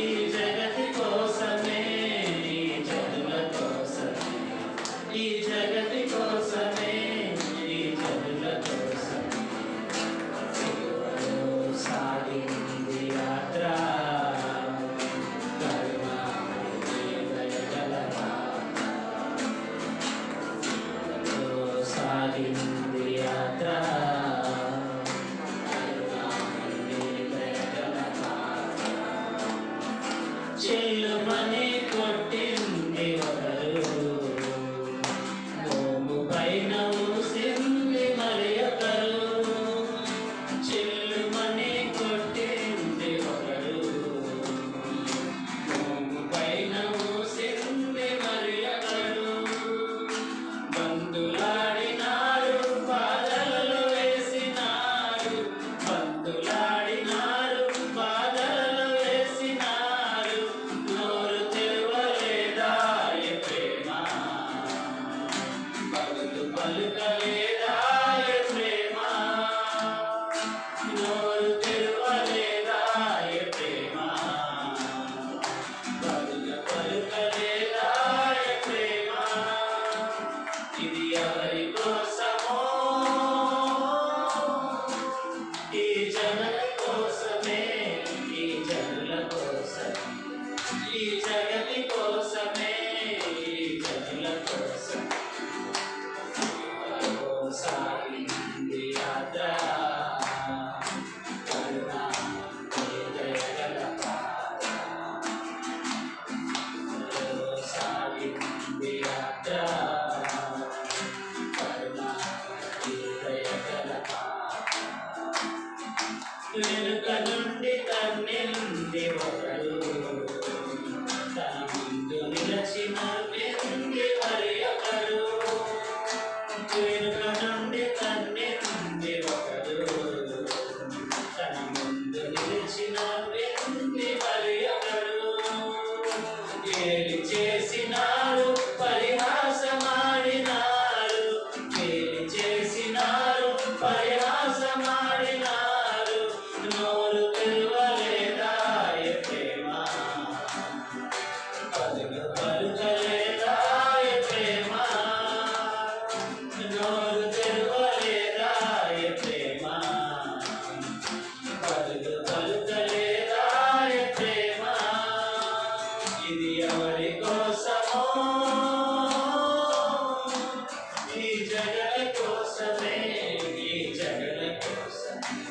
ఈ జగతి కోసమే, ఈ జనుల కోసమే, ఈ జగతి కోసమే, ఈ జనుల కోసమే సిలువలో సాగింది యాత్ర, కరుణామయుని దయగల పాత్ర. సిలువలో సాగింది యాత్ర, చెల్లుమని కొట్టింది ఒకరు, మోము పైన ఊసింది మరి ఒకరు. చెల్లుమని కొట్టింది ఒకరు, మోము పైన ఊసింది మరి ఒకరు. బందులాడినారు, బాధలలో వేసినారు, బందులాడినారు, బాధలలో వేసినారు. నోరు తెరవలేదా ఏ ప్రేమ, బదులు పలుకలేదా ఏ ప్రేమ. నోరు తెరవలేదా ఏ ప్రేమ, బదులు పలుకలేదా ఏ ప్రేమ. ఇది ఎవరి కోసమో, ఈ జగతి కోసమే, ఈ జనుల కోసమే, ఈ జగతి కోసమే, ఈ జనుల కోసమే సాగింది యాత్ర, కరుణామయుని దయగల పాత్ర. సాగింది యాత్ర, కరుణామయుని దయగల పాత్ర. వెనుక నుండి తన్నింది ఒకరు, తన ముందు నిలచిన వెంది మరి ఒకరు. వెనుక నుండి తన్నింది ఒకరు, తన ముందు నిలిచిన వెంది మరి ఒకరు. గేలి చేసినారు, పరిహాసమాడినారు, గేలి చేసినారు, పరిహాసమాడినారు. నోరు తెరవలేదా ఏ ప్రేమ, బదులు పలుకలేదా ఏ ప్రేమ. నోరు తెరవలేదా ఏ ప్రేమ, బదులు పలుకలేదా ఏ ప్రేమ. ఇది ఎవరి కోసమో, ఈ జగతి కోసమే, ఈ జగతి కోసమే,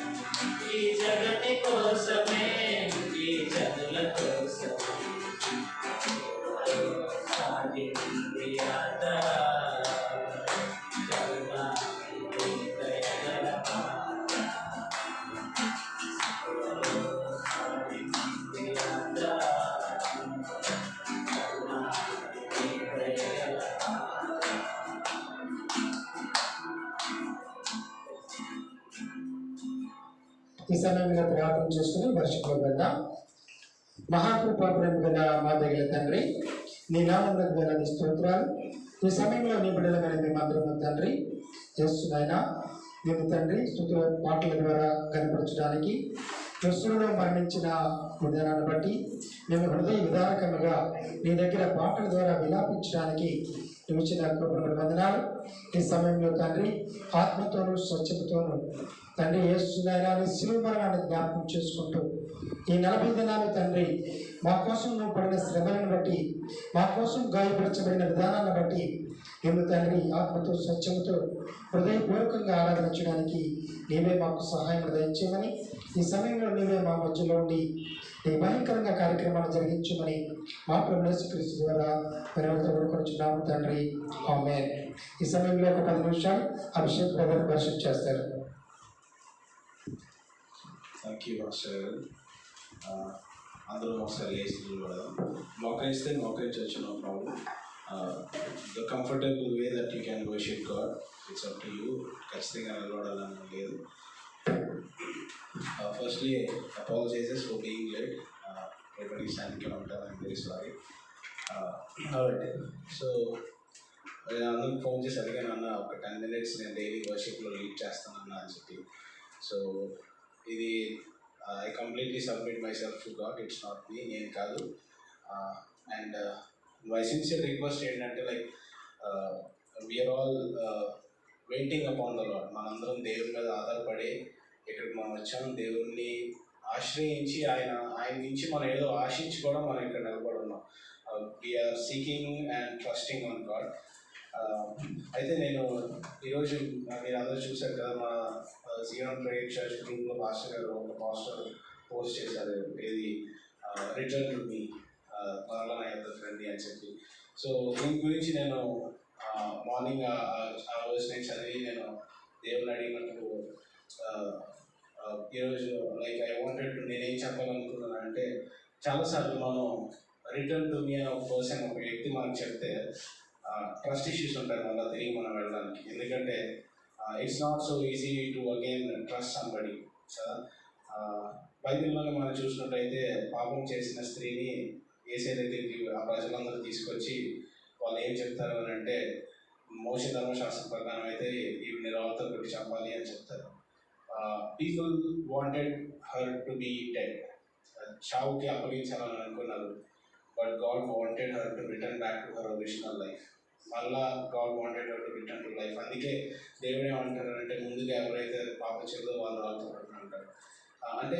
ఈ జగతి కోసమే, ఈ జనుల కోసమే సాగింది యాత్ర, కరుణామయుని దయగల పాత్ర. సాగింది యాత్ర, కరుణామయుని దయగల పాత్ర. ఈ సమయంలో ప్రార్థన చేసుకుని వర్షంలో వెళ్దాం. మహాకృపా ప్రేమ గల మా దగ్గర తండ్రి, నీ నామములకు వేలాది స్తోత్రాలు. ఈ సమయంలో నీ బిడ్డలమైన మేమందరము తండ్రి చేస్తున్నాయినా మేము తండ్రి స్తుతుల పాటల ద్వారా కనపరచడానికి క్రిస్తులో మరణించిన విధానాన్ని బట్టి మేము హృదయ విధారకముగా నీ దగ్గర పాటల ద్వారా విలాపించడానికి నువ్వు ఇచ్చిన కృపను వందనాలు. ఈ సమయంలో తండ్రి ఆత్మతోనూ స్వచ్ఛతతోనూ తండ్రి యేసునైనా శిలువ మరణాన్ని జ్ఞాపకం చేసుకుంటూ ఈ 40 దినాలు తండ్రి మా కోసం నువ్వు పడిన శ్రమలను బట్టి, మా కోసం గాయపరచబడిన విధానాన్ని బట్టి మేము తండ్రి ఆత్మతో స్వచ్ఛతతో హృదయపూర్వకంగా ఆరాధించడానికి నీవే మాకు సహాయం దయచేయమని, ఈ సమయంలో నీవే మా మధ్యలో ఉండి నీ భయంకరంగా కార్యక్రమాలు జరిగించమని మా ప్రభు యేసుక్రీస్తు ద్వారా పరివర్తనకొచ్చున్నాము తండ్రి. ఆమేన్. ఈ సమయంలో ఒక 10 నిమిషాలు అభిషేక్ బ్రదర్ వర్షిప్ చేస్తారు. Thank you master. అందరూ ఒకసారి లేచి నిలబడదాం. మోకరిస్తే మోకరించి no problem. The comfortable way that you can worship God, it's up to you. ఖచ్చితంగా నిలబడాలని లేదు. Firstly apologizes for being late. everybody standing can ఉంటారు. I'm very sorry. సో అందరికి ఫోన్ చేసి అడిగాను, అన్న ఒక 10 minutes నేను డైలీ వర్షిప్లో లీడ్ చేస్తానన్నా అని చెప్పి. సో ఇది I completely submit myself to God. It's not me, నేను కాదు. And my sincere request ఏంటంటే like we are all waiting upon the lord. మనందరం దేవుని మీద ఆధారపడి ఇక్కడికి మనం వచ్చాం. దేవుణ్ణి ఆశ్రయించి ఆయన నుంచి మనం ఏదో ఆశించి కూడా మనం ఇక్కడ నిలబడి ఉన్నాం. We are seeking and trusting on God. అయితే నేను ఈరోజు మీరు అందరూ చూశారు కదా, మా జీవన్ ప్రేయర్ చర్చ్ గ్రూప్లో పాస్టర్ గారు ఒక పోస్టర్ పోస్ట్ చేశారు, ఏది రిటర్న్ టు మీ, మరలా నా యొక్క ఫ్రెండ్ అని చెప్పి. సో దీని గురించి నేను మార్నింగ్ ఆ రోజు నేను చదివి నేను దేవుని అడిగినట్టు ఈరోజు లైక్ ఐ వాంటెడ్ నేనేం చెప్పాలనుకున్నాను అంటే, చాలాసార్లు మనం రిటర్న్ టు మీ అనే ఒక పర్సన్, ఒక వ్యక్తి మనకు చెప్తే ట్రస్ట్ ఇష్యూస్ ఉంటాయి మళ్ళీ తిరిగి మనం వెళ్ళడానికి. ఎందుకంటే it's not so easy to again trust somebody కదా. బైబిల్లోనే మనం చూసినట్టయితే పాపం చేసిన స్త్రీని యేసే దగ్గరికి ఆ ప్రజలందరూ తీసుకొచ్చి వాళ్ళు ఏం చెప్తారు అని అంటే, మోషే ధర్మశాస్త్రం ప్రకారం అయితే ఈవిని రాళ్ళతో కొట్టి చంపాలి అని చెప్తారు. People wanted her to be dead, చావుకి అప్పగించాలని అనుకున్నారు. But God wanted her to return back to her original life. మళ్ళా God wanted her to return to life. అందుకే దేవుడు ఏమంటారు అంటే, ముందుగా ఎవరైతే పాప చేదో వాళ్ళు రాళ్ళతో కొట్టుకుంటారు. అంటే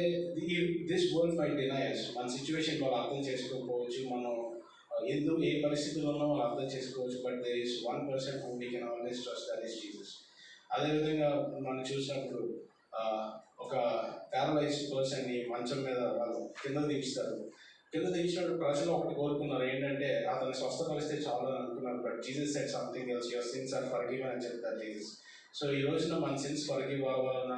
దిస్ వరల్డ్ మై డినైస్, మన సిచ్యువేషన్ వాళ్ళు అర్థం చేసుకోకపోవచ్చు, మనం ఎందుకు ఏ పరిస్థితుల్లో ఉన్నామో వాళ్ళు అర్థం చేసుకోవచ్చు. But there is one person who we can always trust, that is Jesus. అదేవిధంగా మనం చూసినప్పుడు ఒక ప్యారలైజ్డ్ పర్సన్ని మంచం మీద వాళ్ళు కింద దించినప్పుడు ప్రజలు ఒకటి కోరుకున్నారు, ఏంటంటే అతన్ని స్వస్థపరిస్తే చాలు అని అనుకున్నారు. But Jesus said something else, your sins are forgiven అని చెప్తారు జీసస్. సో ఈ రోజున మన సిన్స్ ఫర్గివ్ అవ్వాలన్నా,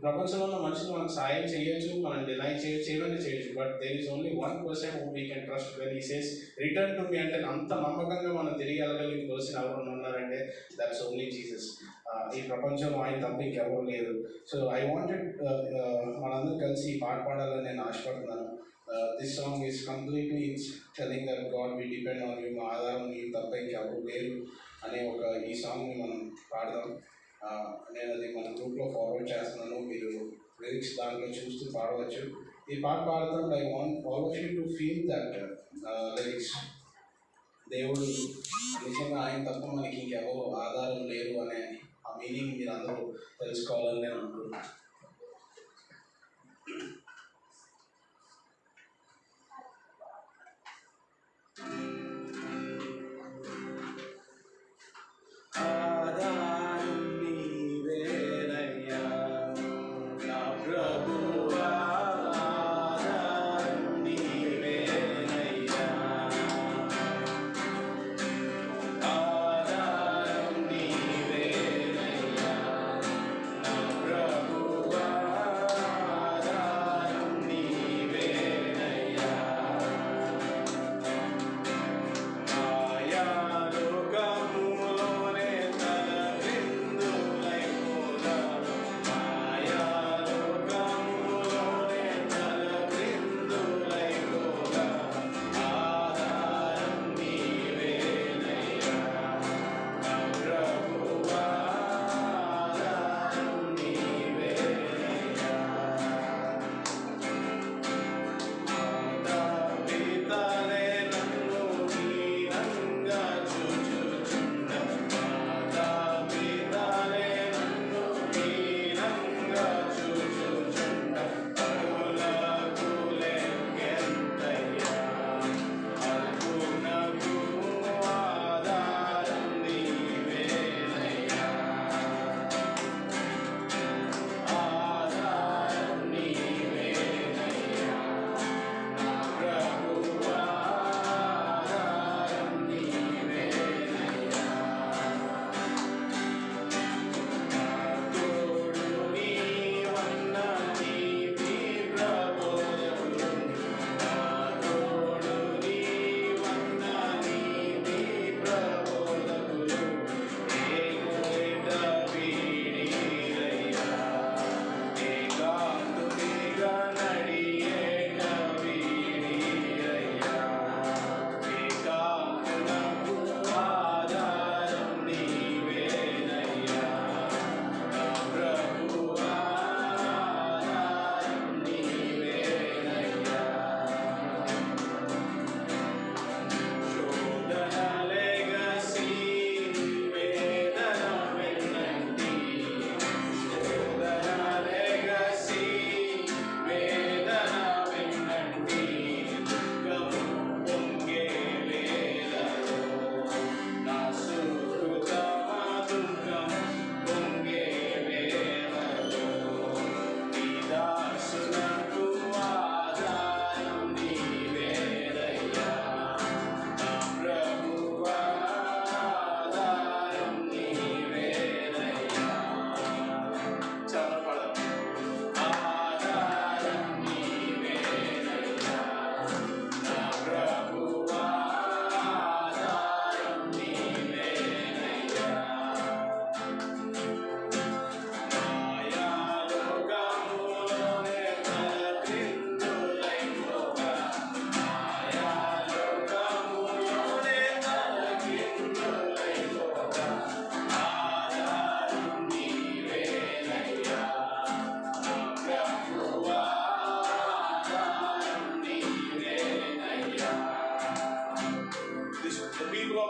ప్రపంచంలో ఉన్న మనుషులు మనకు సాయం చేయొచ్చు, మనం డినై చేయొచ్చు. But there is only one person who we can trust when he says return to me అంటే, అంత నమ్మకంగా మనం తిరిగి వెళ్ళగలిగిన పర్సన్ ఎవరు ఉన్నారంటే దట్స్ ఓన్లీ జీసస్. ఈ ప్రపంచంలో ఆయన తప్ప ఇంకెవరు లేరు. సో ఐ వాంటెడ్ మనందరూ కలిసి ఈ పాట పాడాలని నేను ఆశపడుతున్నాను. This song is completely telling that God we depend on you, మా ఆధారం నీ తప్ప ఇంకెవరు లేరు అనే ఒక ఈ సాంగ్ని మనం పాడదాం. నేను అది మన గ్రూప్లో ఫార్వర్డ్ చేస్తున్నాను, మీరు లిరిక్స్ దాంట్లో చూస్తూ పాడవచ్చు. ఈ పాట పాడుతున్నప్పుడు I want all of you to feel that lyrics. దేవుడు నిజంగా ఆయన తప్ప మనకి ఇంకెవరు ఆధారం లేరు అనే ఆ మీనింగ్ మీరు అందరూ తెలుసుకోవాలని నేను అనుకుంటున్నాను. Prabhu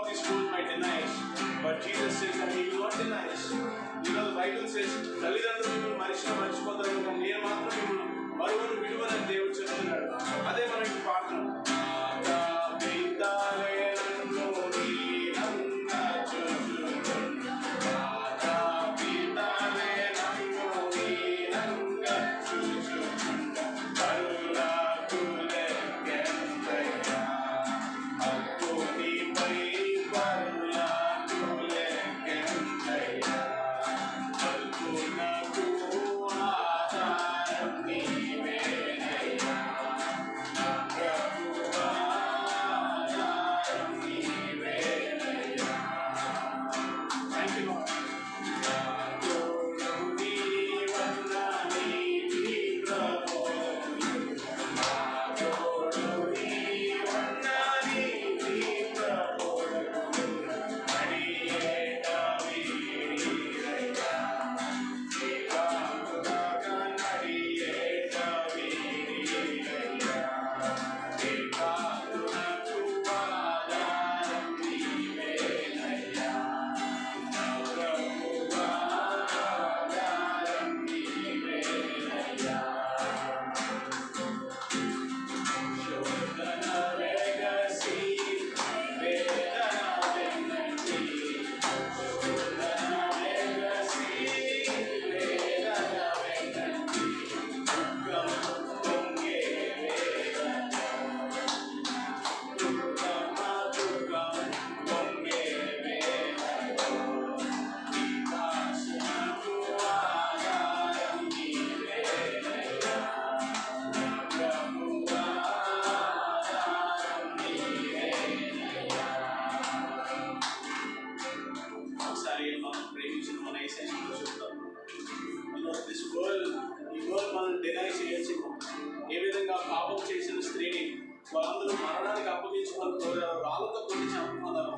of this world might deny us, but Jesus says that He will not deny us. You know, the Bible says, తల్లిదండ్రులు మిమ్మల్ని మర్చిపోతారు కానీ నేను మాత్రం మిమ్మల్ని మరువను విడువనని దేవుడు చెప్తున్నాడు. అదే మనకి పాఠం. ఏ విధంగా పాపం చేసిన స్త్రీని వాళ్ళందరూ మరణానికి అప్పగించుకున్నారు, రాళ్ళతో కొట్టి చంపుకున్నారు.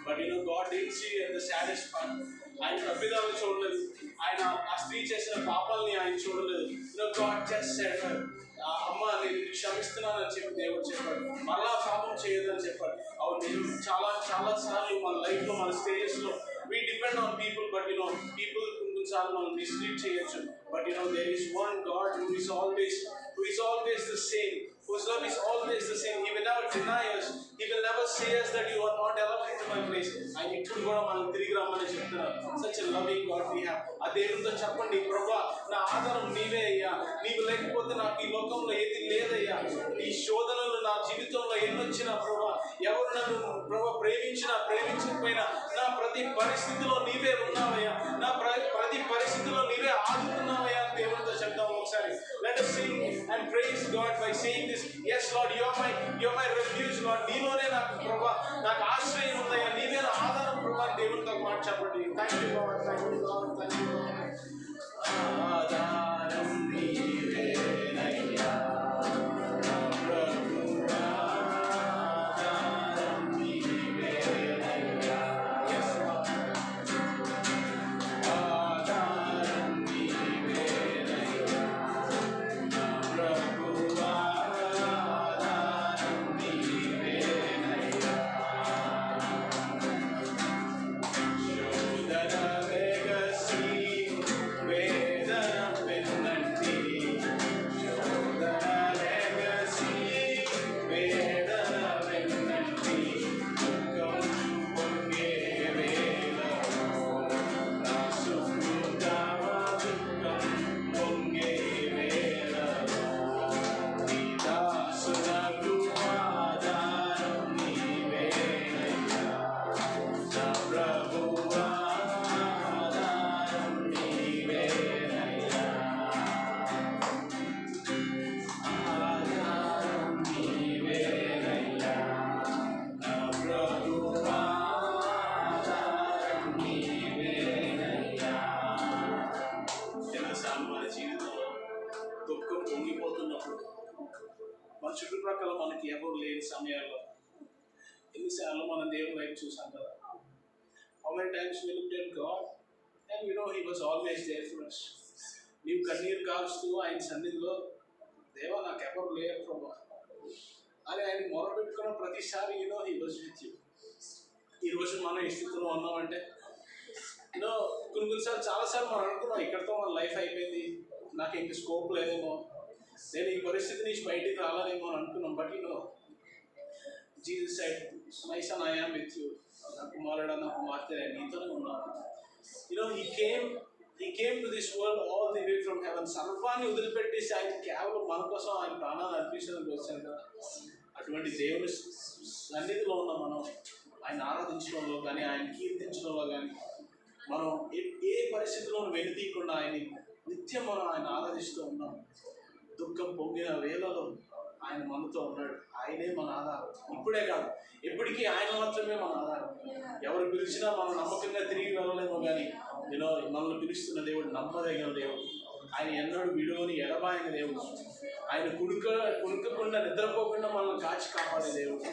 But God did see the saddest part. ఆయన తప్పిదాలను చూడలేదు, ఆయన ఆ స్త్రీ చేసిన పాపాలని ఆయన చూడలేదు. గాడ్ జస్ట్ సెడ్ అమ్మ నేను క్షమిస్తున్నానని చెప్పి దేవుడు చెప్పాడు. మరలా పాపం చేయదని చెప్పాడు. అవును, నేను చాలా సార్లు మన లైఫ్లో మన స్టేజెస్లో we depend on people, but people కొన్నిసార్లు మనం మిస్లీడ్ చేయొచ్చు. But there is one God who is always the same, whose love is always the same. He will never deny us. He will never say us that you are not allowed into my place. ఆయన ఇప్పుడు కూడా మనం తిరిగి రమ్మని చెప్తున్నారు. Such a loving God we have. ఆ దేవునితో చెప్పండి, ప్రభువా నా ఆధారం నీవే అయ్యా, నీవు లేకపోతే నాకు ఈ లోకంలో ఏది లేదయ్యా. నీ శోధనలు నా జీవితంలో ఎన్నొచ్చినా ప్రభువా, ఎవరు నన్ను ప్రభువా ప్రేమించకపోయినా నా ప్రతి పరిస్థితిలో నీవే ఉన్నావయ్యా, నా ప్రతి పరిస్థితిలో నీవే ఆదుకున్నావయ్యా అని దేవునితో చెప్తాం ఒకసారి. Let us sing and praise God by saying this. Yes Lord, you are my refuge Lord. నీలోనే నాకు ప్రభువా నాకు ఆశ్రయం ఉందయ్యా, నీవే నా ఆధారం ప్రభువా దేవునితో మాట చెప్పండి. Thank you Lord, thank you Lord, thank you Lord. ఆధారం నీవేనయ్యా ప్రభువా, ఆధారం నీవేనయ్యా. Yes Lord, ఆధారం నీవేనయ్యా ప్రభువా, ఆధారం నీవేనయ్యా. శోధన వేగసి వేదన వెన్నంటి, శోధన వేగసి వేదన వెన్నంటి, దుఃఖం పొంగే వేళలో నా సుకృతమ దుఃఖం పొంగే వేళలో నీ దాసునకు ఆధారం నీవేనయ్యా నా ప్రభువా, ఆధారం నీవేనయ్యా, ఆధారం నీవేనయ్యా నా ప్రభువా, ఆధారం నీవేనయ్యా. ఎన్నోసార్లు మన జీవితంలో దుఃఖం పొంగిపోతున్నప్పుడు, మన చుట్టుప్రక్కల మనకి ఎవరు లేని సమయాల్లో ఎన్నిసార్లు మనం దేవుని వైపు చూసాం కదా. How many times we looked at God and He was always there for us. నీవు కన్నీరు కాల్స్తూ ఆయన సన్నిధిలో దేవా నాకు ఎవరు లేరు ప్రభా అని ఆయన మొరపెట్టుకున్న ప్రతిసారి He was with you. ఈరోజు మనం ఈ స్థితిలో ఉన్నామంటే కొన్నిసార్లు చాలాసార్లు మనం అనుకున్నాం ఇక్కడితో మన లైఫ్ అయిపోయింది, నాకు ఇంక స్కోప్ లేదేమో, నేను ఈ పరిస్థితి నుంచి బయటికి రాలేదేమో అని అనుకున్నాం. But Jesus said, my son I am with you, నా కుమారుడా నా కుమార్తె నేను నీతోనే ఉన్నాను. He came to this world all the way from heaven. సర్వాన్ని వదిలిపెట్టేసి ఆయన కేవలం మన కోసం ఆయన ప్రాణాన్ని అర్పించడానికి వచ్చాను కదా. అటువంటి దేవుని సన్నిధిలో ఉన్న మనం ఆయన ఆరాధించడంలో కానీ, ఆయన కీర్తించడంలో కానీ, మనం ఏ పరిస్థితిలోనూ వెనుతీయకుండా నిత్యం మనం ఆయన ఆరాధిస్తూ ఉన్నాం. దుఃఖం పొంగిన వేళలో ఆయన మనతో ఉన్నాడు. ఆయనే మన ఆధారం. ఇప్పుడే కాదు, ఎప్పటికీ ఆయన మాత్రమే మన ఆధారం. ఎవరు పిలిచినా మనం నమ్మకంగా తిరిగి వెళ్ళలేమో కానీ మనల్ని పిలుస్తున్న దేవుడు నమ్మదగిన దేవుడు. ఆయన ఎన్నడూ విడువని ఎడబాయిన దేవుడు. ఆయన కుడుకకుండా నిద్రపోకుండా మనల్ని కాచి కాపాడే దేవుడు.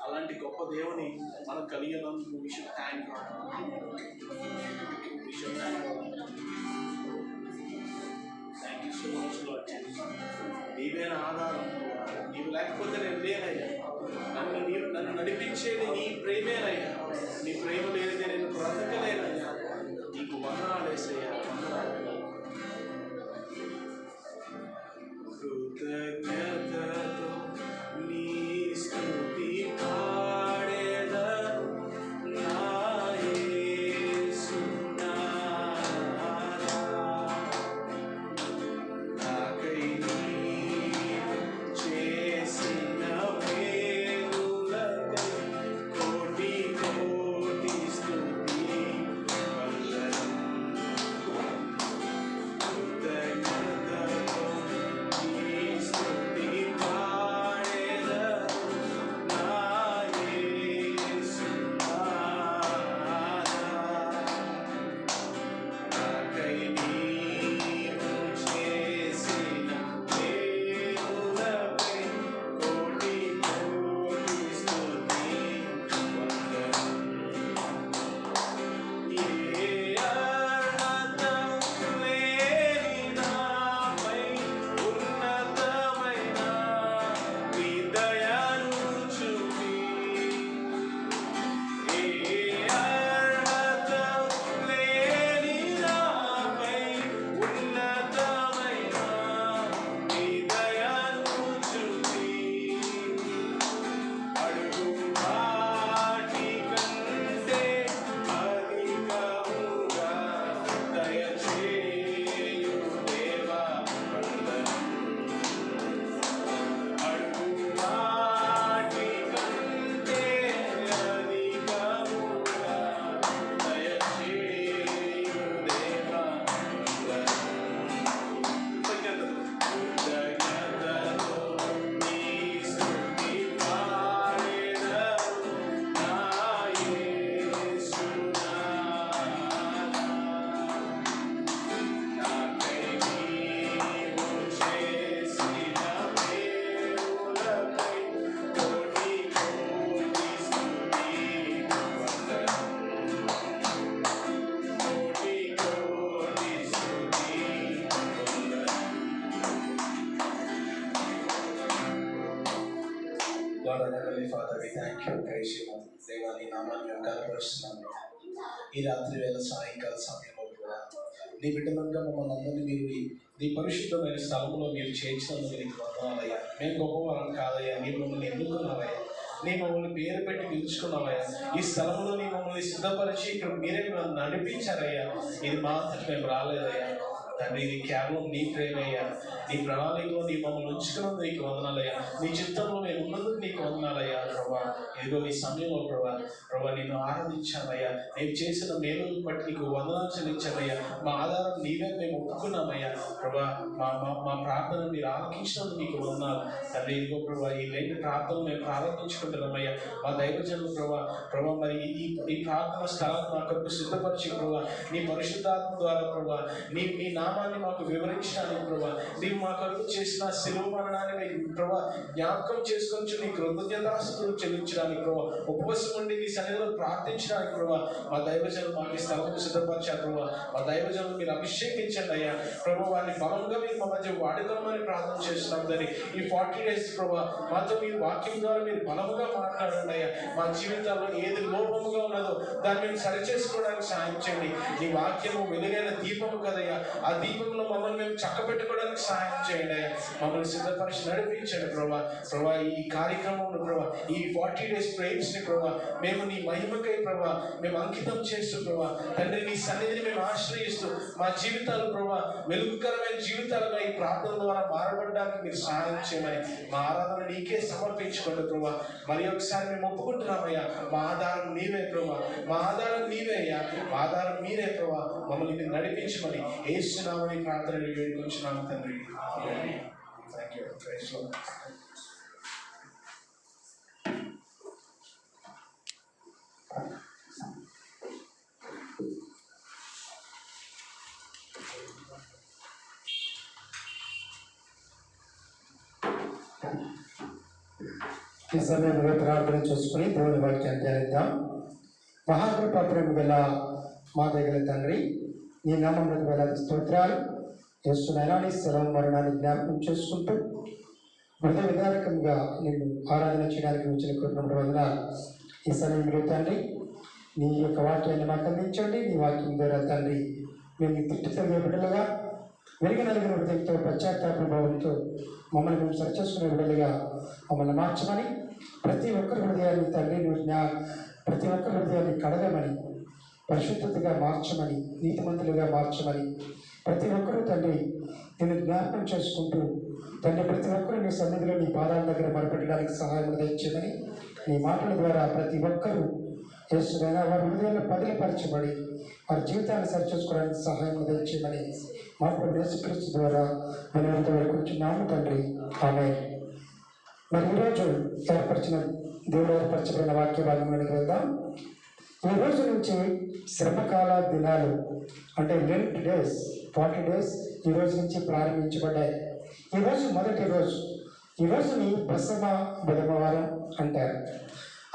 అలాంటి గొప్ప దేవుని మనం కలిగినందుకు we should thank God. Thank you so much, Lord Jesus. నీవే నా ఆధారం. నీవు లేకపోతే నేను లేనయ్యా. నన్ను నడిపించేది నీ ప్రేమేనయ్యా. నీ ప్రేమ లేనిదే నేను బ్రతకలేనయ్యా. నీకు వందనాలు వేసయ్యా, వందనాలు. కృతజ్ఞతతో నీ స్తుతి పాడెదను నా యేసునాథా. నాకై నీవు చేసిన మేలులకై కోటి కోటి స్తుతి వందనం. కృతజ్ఞతతో నీ స్తుతి పాడెదను నా యేసునాథా. నాకై నీవు చేసిన మేలులకై కోటి కోటి స్తుతి వందనం. ఏ అర్హత లేని నాపై ఉన్నతమైన నీ దయను చూపి, ఏ అర్హత లేని నాపై ఉన్నతమైన నీ దయను చూపి, అడుగు వాటి కంటే అధికముగా దయచేయు దేవా వందనం. అడుగు వాటి కంటే అధికముగా దయచేయు దేవా వందనం. కృతజ్ఞతతో నీ స్తుతి పాడెదను నా యేసునాథా. నాకై నీవు చేసిన మేలులకై కోటి కోటి స్తుతి వందనం. కోటి కోటి స్తుతి వందనం. Lord, our Heavenly Father, we thank you, praise you, దేవా నీ నామాన్ని మేము కనపరుస్తున్నాము. ఈ రాత్రి వేళ సాయంకాల సమయంలో కూడా నీ బిడ్డలంగా మమ్మల్ని అందరినీ మీరు నీ పరిశుద్ధమైన స్థలంలో మీరు చేర్చినందుకు నీకు వందనాలయ్యా. మేము గొప్పవాళ్ళం కాదయ్యా, నీ మమ్మల్ని ఎన్నుకున్నావయ్యా, నీ మమ్మల్ని పేరు పెట్టి పిలుచుకున్నావయ్యా. ఈ స్థలంలో నీ మమ్మల్ని సిద్ధపరిచి ఇక్కడ మీరే నన్ను నడిపించారయ్యా. ఇది మాత్రం మేము రాలేదయ్యా తండ్రి, ఇది కేవలం నీ ప్రేమయ్యా. నీ ప్రణాళికలో నీ మమ్మల్ని ఉంచుకున్నందుకు నీకు వందనాలయ్యా. నీ చిత్తంలో మేము ఉన్నందుకు నీకు వందనాలయ్యా. ప్రభా ఇదిగో ఈ సమయంలో ప్రభా నిన్ను ఆరాధించామయ్యా. నేను చేసిన మేలును బట్టి నీకు వందనాలు చెల్లించామయ్యా. మా ఆధారం నీవే మేము ఒప్పుకున్నామయ్యా. ప్రభా మా ప్రార్థన మీరు ఆలకించినందుకు నీకు వందనాలు తండ్రి. ఇదిగో ప్రభా ఈ రెండు ప్రార్థనలు మేము ప్రారంభించుకుంటున్నామయ్యా. మా దైవజనులు ప్రభా మరి ఈ ప్రార్థన స్థలాన్ని మా కొరకు సిద్ధపరిచి ప్రభా నీ పరిశుద్ధాత్మ ద్వారా ప్రభా నీ నామాన్ని మాకు వివరించడానికి ప్రభా నీవు మా కొరకు చేసిన శిలువ మరణాన్ని ప్రభా జ్ఞాపకం చేసుకొని నీ కృతజ్ఞతాస్తుతులు చెల్లించడానికి ప్రభావ, ఉపవాసం ఉండి నీ సన్నిధిలో ప్రార్థించడానికి ప్రభావ మా దైవజనులు మాకు ఈ స్థలం సిద్ధపరిచారు ప్రభావ. మా దైవజనులు మీరు అభిషేకించండి అయ్యా ప్రభావ. వారిని బలంగా మీరు మా మధ్య వాడుకోమని ప్రార్థన చేస్తున్నాం తండ్రి. ఈ 40 days ప్రభావ మాతో మీరు వాక్యం ద్వారా మీరు బలముగా మాట్లాడండి అయ్యా. మా జీవితాల్లో ఏది లోపముగా ఉన్నదో దాన్ని మేము సరిచేసుకోవడానికి సహాయం చేయండి. నీ వాక్యము వెలుగైన దీపము కదయ్యా, ఆ దీపంలో మమ్మల్ని మేము చక్కబెట్టుకోవడానికి సహాయం చేయండి అయ్యా. మమ్మల్ని సిద్ధపరిచి నడిపించండి ప్రభా. ప్రభా ఈ కార్యక్రమంలో ప్రభా, ఈ 40 days ప్రేయర్స్ ని ప్రభా మేము నీ మహిమకై ప్రభా మేము అంకితం చేస్తూ ప్రభా తండ్రి నీ సన్నిధిని మేము ఆశ్రయిస్తూ మా జీవితాలు ప్రభా వెలుగుకరమైన జీవితాలుగా ఈ ప్రార్థన ద్వారా మారబడడానికి మీరు సహాయం చేయమని మా ఆరాధన నీకే సమర్పించుకోండి ప్రభా. మరి ఒకసారి మేము ఒప్పుకుంటున్నామయ్యా, మా ఆధారం నీవే ప్రభా, మా ఆధారం నీవే అయ్యా, మా ఆధారం మీరే ప్రభా. మమ్మల్ని మీరు నడిపించమని యేసునామని ప్రార్థన వేడుకొంచున్నాము తండ్రి. Thank you. Praise the lord. ఈ సమయంలో ప్రార్థన చేసుకుని దేవుని వాక్యాన్ని ధ్యానిద్దాం. మహాకృపా ప్రేమ గల మా దగ్గర తండ్రి, నీ నామమునకు వేలాది స్తోత్రాలు. యేసునైనా నీ సెలవు మరణాన్ని జ్ఞాపకం చేసుకుంటూ హృదయ విధానకంగా నేను ఆరాధన చేయడానికి వచ్చిన కోరినప్పుడు వందనాలు. ఈ సమయంలో తండ్రి నీ యొక్క వాక్యాన్ని మాకు అందించండి. నీ వాక్యం ద్వారా తండ్రి మేము తిట్టి తగిన బిడ్డలుగా వెలిగినలిగిన హృదయంతో పశ్చాత్తాప భావంతో మమ్మల్ని మేము సరిచేసుకునే బిడ్డలుగా మమ్మల్ని మార్చమని, ప్రతి ఒక్కరి హృదయాన్ని తండ్రి ప్రతి ఒక్కరి హృదయాన్ని కడగమని, పరిశుద్ధతగా మార్చమని, నీతిమంతులుగా మార్చమని, ప్రతి ఒక్కరూ తండ్రి నేను జ్ఞాపకం చేసుకుంటూ తండ్రి ప్రతి ఒక్కరూ నీ సన్నిధిలో నీ పాదాల దగ్గర మొరపెట్టడానికి సహాయం దయచేయమని, నీ మాటల ద్వారా ప్రతి ఒక్కరూ యేసునైనా వారి హృదయాల్లో పదిలపరచబడి వారి జీవితాన్ని సరిచేసుకోవడానికి సహాయం దయచేయమని మా ప్రభు యేసుక్రీస్తు ద్వారా మనం వేడుకుంటున్నాము తండ్రి. ఆమేన్. మరి ఈరోజు దేవుడు ఏర్పరచబడిన వాక్య భాగంలోకి వెళ్దాం. ఈ రోజు నుంచి శ్రమకాల దినాలు అంటే లెంట్ డేస్ 40 days ఈ రోజు నుంచి ప్రారంభించబడ్డాయి. ఈరోజు మొదటి రోజు, ఈ రోజుని బసవ బుధవారం అంటారు.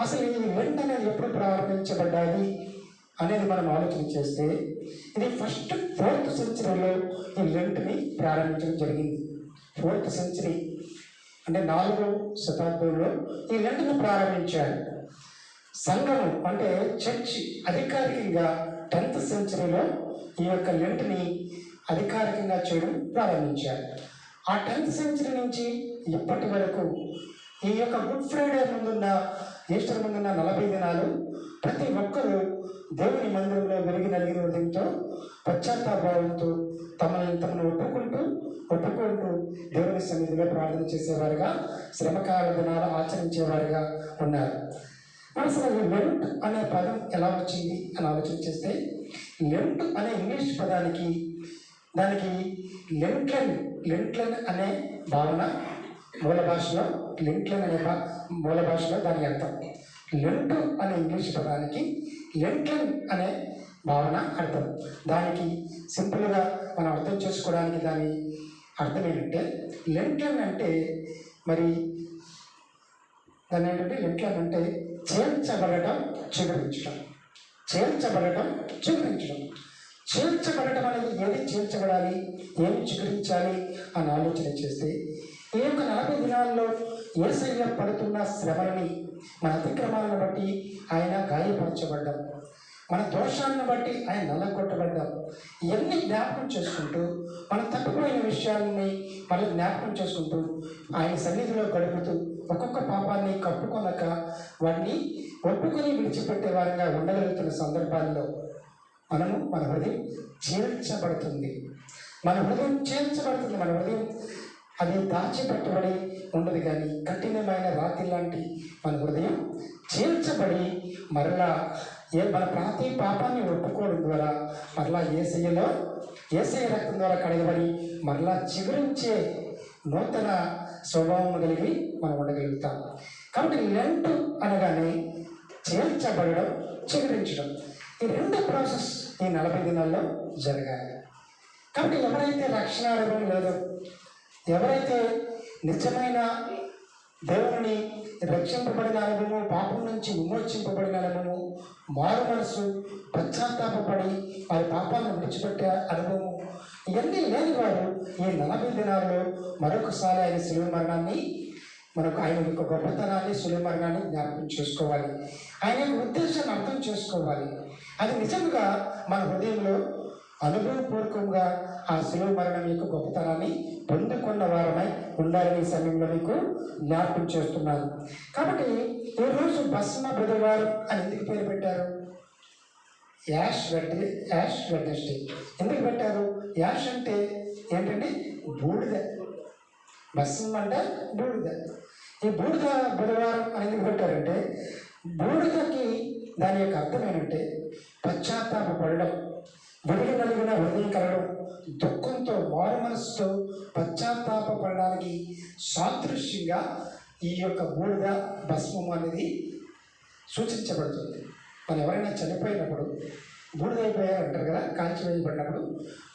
అసలు ఈ లెంట్ అనేది ఎప్పుడు ప్రారంభించబడ్డాయి అనేది మనం ఆలోచన చేస్తే ఇది ఫస్ట్ 4th centuryలో ఈ లెంట్ని ప్రారంభించడం జరిగింది. 4th century అంటే 4వ శతాబ్దంలో ఈ లెంట్ని ప్రారంభించారు. సంఘం అంటే చర్చ్ అధికారికంగా 10th centuryలో ఈ యొక్క లెంట్ని అధికారికంగా చేయడం ప్రారంభించారు. ఆ 10th century నుంచి ఇప్పటి వరకు ఈ యొక్క గుడ్ ఫ్రైడే ముందున్న ఈస్టర్ ముందున్న 40 దినాలు ప్రతి ఒక్కరూ దేవుని మందిరంలో వెలిగి నలిగిన హృదయంతో పశ్చాత్తాపంతో తమను ఒప్పుకుంటూ దేవుని సన్నిధిలో ప్రార్థన చేసేవారుగా శ్రమకాల దినాలు ఆచరించేవారుగా ఉన్నారు. అసలు ఈ లెంట్ అనే పదం ఎలా వచ్చింది అని ఆలోచన చేస్తే, లెంట్ అనే ఇంగ్లీష్ పదానికి దానికి లెంట్లెన్ అనే భావన మూల భాషలో మూల భాషలో దాని అర్థం. లెంట్ అనే ఇంగ్లీష్ పదానికి లెంట్లెన్ అనే భావన అర్థం. దానికి సింపుల్గా మనం అర్థం చేసుకోవడానికి దాని అర్థం ఏంటంటే, లెంట్లెన్ అంటే మరి దాని ఏంటంటే లెంట్లెన్ అంటే చేర్చబడటం, చిగురించడం. చేర్చబడటం అనేది ఏది చేర్చబడాలి, ఏమి చిగురించాలి అని ఆలోచన చేస్తే, ఈ యొక్క 40 దినాల్లో యేసయ్య పడుతున్న శ్రమలని, మన అతిక్రమాలను బట్టి ఆయన గాయపరచబడ్డాం, మన దోషాలను బట్టి ఆయన నల్లగొట్టబడ్డాం. ఇవన్నీ జ్ఞాపకం చేసుకుంటూ మన తప్పిపోయిన విషయాలని మనం జ్ఞాపకం చేసుకుంటూ ఆయన సన్నిధిలో గడుపుతూ ఒక్కొక్క పాపాన్ని కప్పుకొనక వాటిని ఒప్పుకొని విడిచిపెట్టే వారంగా ఉండగలుగుతున్న సందర్భాల్లో మన హృదయం చేర్చబడుతుంది. మన హృదయం అది దాచిపెట్టబడి ఉండదు, కానీ కఠినమైన రాతి లాంటి మన హృదయం చేర్చబడి మరలా మన ప్రతి పాపాన్ని ఒప్పుకోవడం ద్వారా మరలా యేసయ్య రక్తం ద్వారా కడగబడి మరలా చిగురించే నూతన స్వభావం కలిగి మనం ఉండగలుగుతాం. కాబట్టి లెంట్ అనగానే చేర్చబడడం, చిగురించడం, ఈ 2 ప్రాసెస్ ఈ 40 దినాల్లో జరగాలి. కాబట్టి ఎవరైతే రక్షణ అనుభవం లేదో, ఎవరైతే నిజమైన దేవుని రక్షింపబడిన అనుభవము, పాపం నుంచి విమోచింపబడిన అనుభవము, మారు మనసు, పశ్చాత్తాపడి వారి పాపాలను విడిచిపెట్టే అనుభవము, ఇవన్నీ లేని వారు ఈ 40 దినాల్లో మరొకసారి ఆయన శిలువ మరణాన్ని మనకు ఆయన యొక్క గొప్పతనాన్ని, శిలువ మరణాన్ని జ్ఞాపకం చేసుకోవాలి. ఆయన యొక్క ఉద్దేశాన్ని అర్థం చేసుకోవాలి. అది నిజంగా మన హృదయంలో అనుభవపూర్వకంగా ఆ శిలువ మరణం యొక్క గొప్పతనాన్ని పొందుకున్న వారమై ఉండాలని సమయంలో మీకు జ్ఞాపకం చేస్తున్నాను. కాబట్టి ఈరోజు భస్మ బుధవారం అని ఎందుకు పేరు పెట్టారు? యాష్ వెడ్నెస్డే ఎందుకు పెట్టారు? యాష్ అంటే ఏంటంటే బూడిద, భస్మం అంటే బూడిద. ఈ బూడిద బుధవారం అని ఎందుకు పెట్టారంటే, బూడిదకి దాని యొక్క అర్థం ఏంటంటే పశ్చాత్తాపడడం, విడిగి నలిగిన హృదయం కలగడం, దుఃఖంతో మారు మనస్సుతో పశ్చాత్తాపడడానికి సాదృశ్యంగా ఈ యొక్క బూడిద భస్మం అనేది సూచించబడుతుంది. మనం ఎవరైనా చనిపోయినప్పుడు బూడిదైపోయారు అంటారు కదా, కాల్చి వేయబడినప్పుడు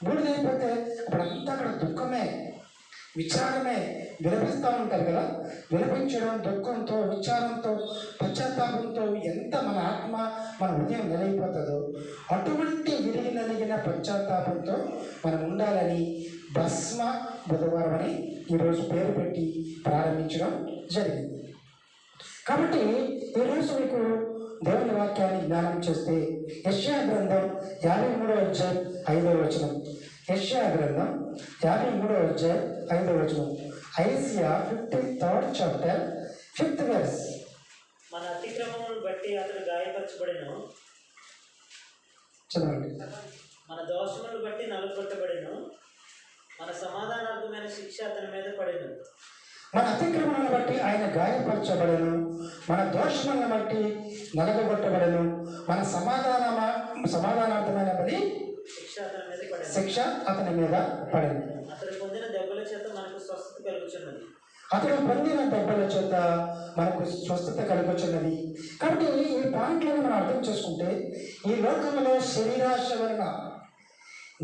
బూడిదైపోతే అప్పుడంతా అక్కడ దుఃఖమే, విచారమే, విలపిస్తూ ఉంటారు కదా. విలపించడం, దుఃఖంతో, విచారంతో, పశ్చాత్తాపంతో ఎంత మన ఆత్మ, మన హృదయం నలిగిపోతుందో అటువంటి విరిగి నలిగిన పశ్చాత్తాపంతో మనం ఉండాలని భస్మ బుధవారం అని ఈరోజు పేరు పెట్టి ప్రారంభించడం జరిగింది. కాబట్టి ఈరోజు మీకు దేవుని వాక్యాన్ని జ్ఞానం చేస్తే యెషయా గ్రంథం 53వ అధ్యాయం 5వ వచనం. యెషయా గ్రంథం 53వ అధ్యాయం 5వ వచనం. Isaiah 53rd chapter 5th verse. మన అతిక్రమములను బట్టి అతడు గాయపరచబడెను, చదవండి. మన దోషములను బట్టి నలుగొట్టబడెను, మన సమాధానార్థమైన శిక్ష అతని మీద పడెను. మన అతిక్రమణను బట్టి ఆయన గాయపరచబడను, మన దోషములను బట్టి నలగొట్టబడను, మన సమాధానార్థమైన బలి శిక్ష అతని మీద పడెను. శిక్ష అతని మీద పడింది. అతడు పొందిన దెబ్బల చేత మనకు స్వస్థత కలుగుచున్నది. అతడు పొందిన దెబ్బల చేత మనకు స్వస్థత కలుగుచున్నది. కాబట్టి ఈ పాయింట్లను మనం అర్థం చేసుకుంటే, ఈ లోకంలో శరీరాశ వలన,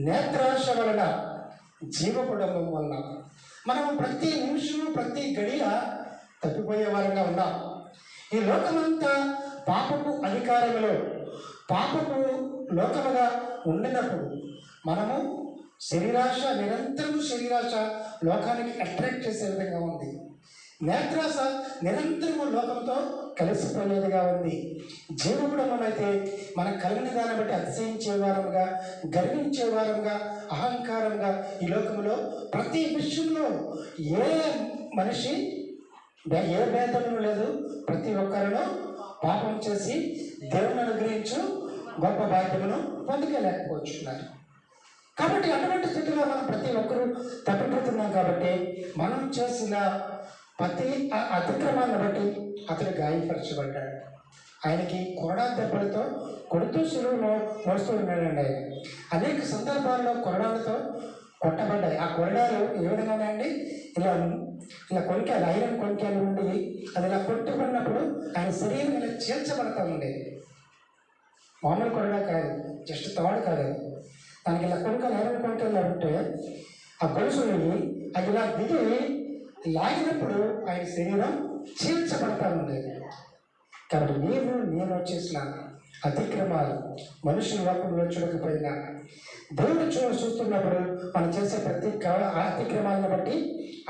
నేత్రాశ వలన, జీవకుడంబం వలన మనం ప్రతి నిమిషము, ప్రతి గడియ తప్పిపోయే వారంగా ఉన్నాం. ఈ లోకమంతా పాపపు అధికారంలో, పాపపు లోకముగా ఉండినప్పుడు మనము శరీరాశ, నిరంతరం శరీరాశ లోకానికి అట్రాక్ట్ చేసే విధంగా ఉంది. నేత్రాశ నిరంతరము లోకంతో కలిసిపోయేదిగా ఉంది. జీవగుణం అయితే మనకు కలిగిన దాన్ని బట్టి అతిశయించే వారంగా, గర్వించే వారంగా, అహంకారంగా ఈ లోకంలో ప్రతి విషయంలో ఏ మనిషి ఏ భేదము లేదు. ప్రతి ఒక్కరిలో పాపం చేసి దేవుని అనుగ్రహించు గొప్ప భాగ్యమును పొందుకోలేకపోతున్నారు. కాబట్టి అటువంటి స్థితిలో మనం ప్రతి ఒక్కరూ తప్పిపోతున్నాం. కాబట్టి మనం చేసిన ప్రతి అతిక్రమాన్ని బట్టి అతడు గాయపరచబడ్డాడు. ఆయనకి కొరడా దెబ్బలతో కొడుతూ శిలువను మోస్తూ ఉన్నాడండి. ఆయన అనేక సందర్భాల్లో కొరడాలతో కొట్టబడ్డాయి. ఆ కొరడాలు ఏ విధంగా ఉన్నాయండి, ఇలా కొనికాయలు, ఐరన్ కొనికాయలు ఉండి అది ఇలా కొట్టుకున్నప్పుడు ఆయన శరీరం ఇలా చీల్చబడతా ఉండేది. మామూలు కొరడా కాదు, జస్ట్ తాడు కాదు. దానికి ఇలా కొనుక్కలు, ఐరన్ కొనికాయలు ఉంటే ఆ గొలుసుని అది ఇలా దిగి లాగినప్పుడు ఆయన శరీరం చీల్చబడతా ఉండేది. కాబట్టి నేను చేసిన అతిక్రమాలు మనుషుల లోకంలో చూడకపోయినా దేవుడు చూస్తున్నప్పుడు మనం చేసే ప్రతి అతిక్రమాలను బట్టి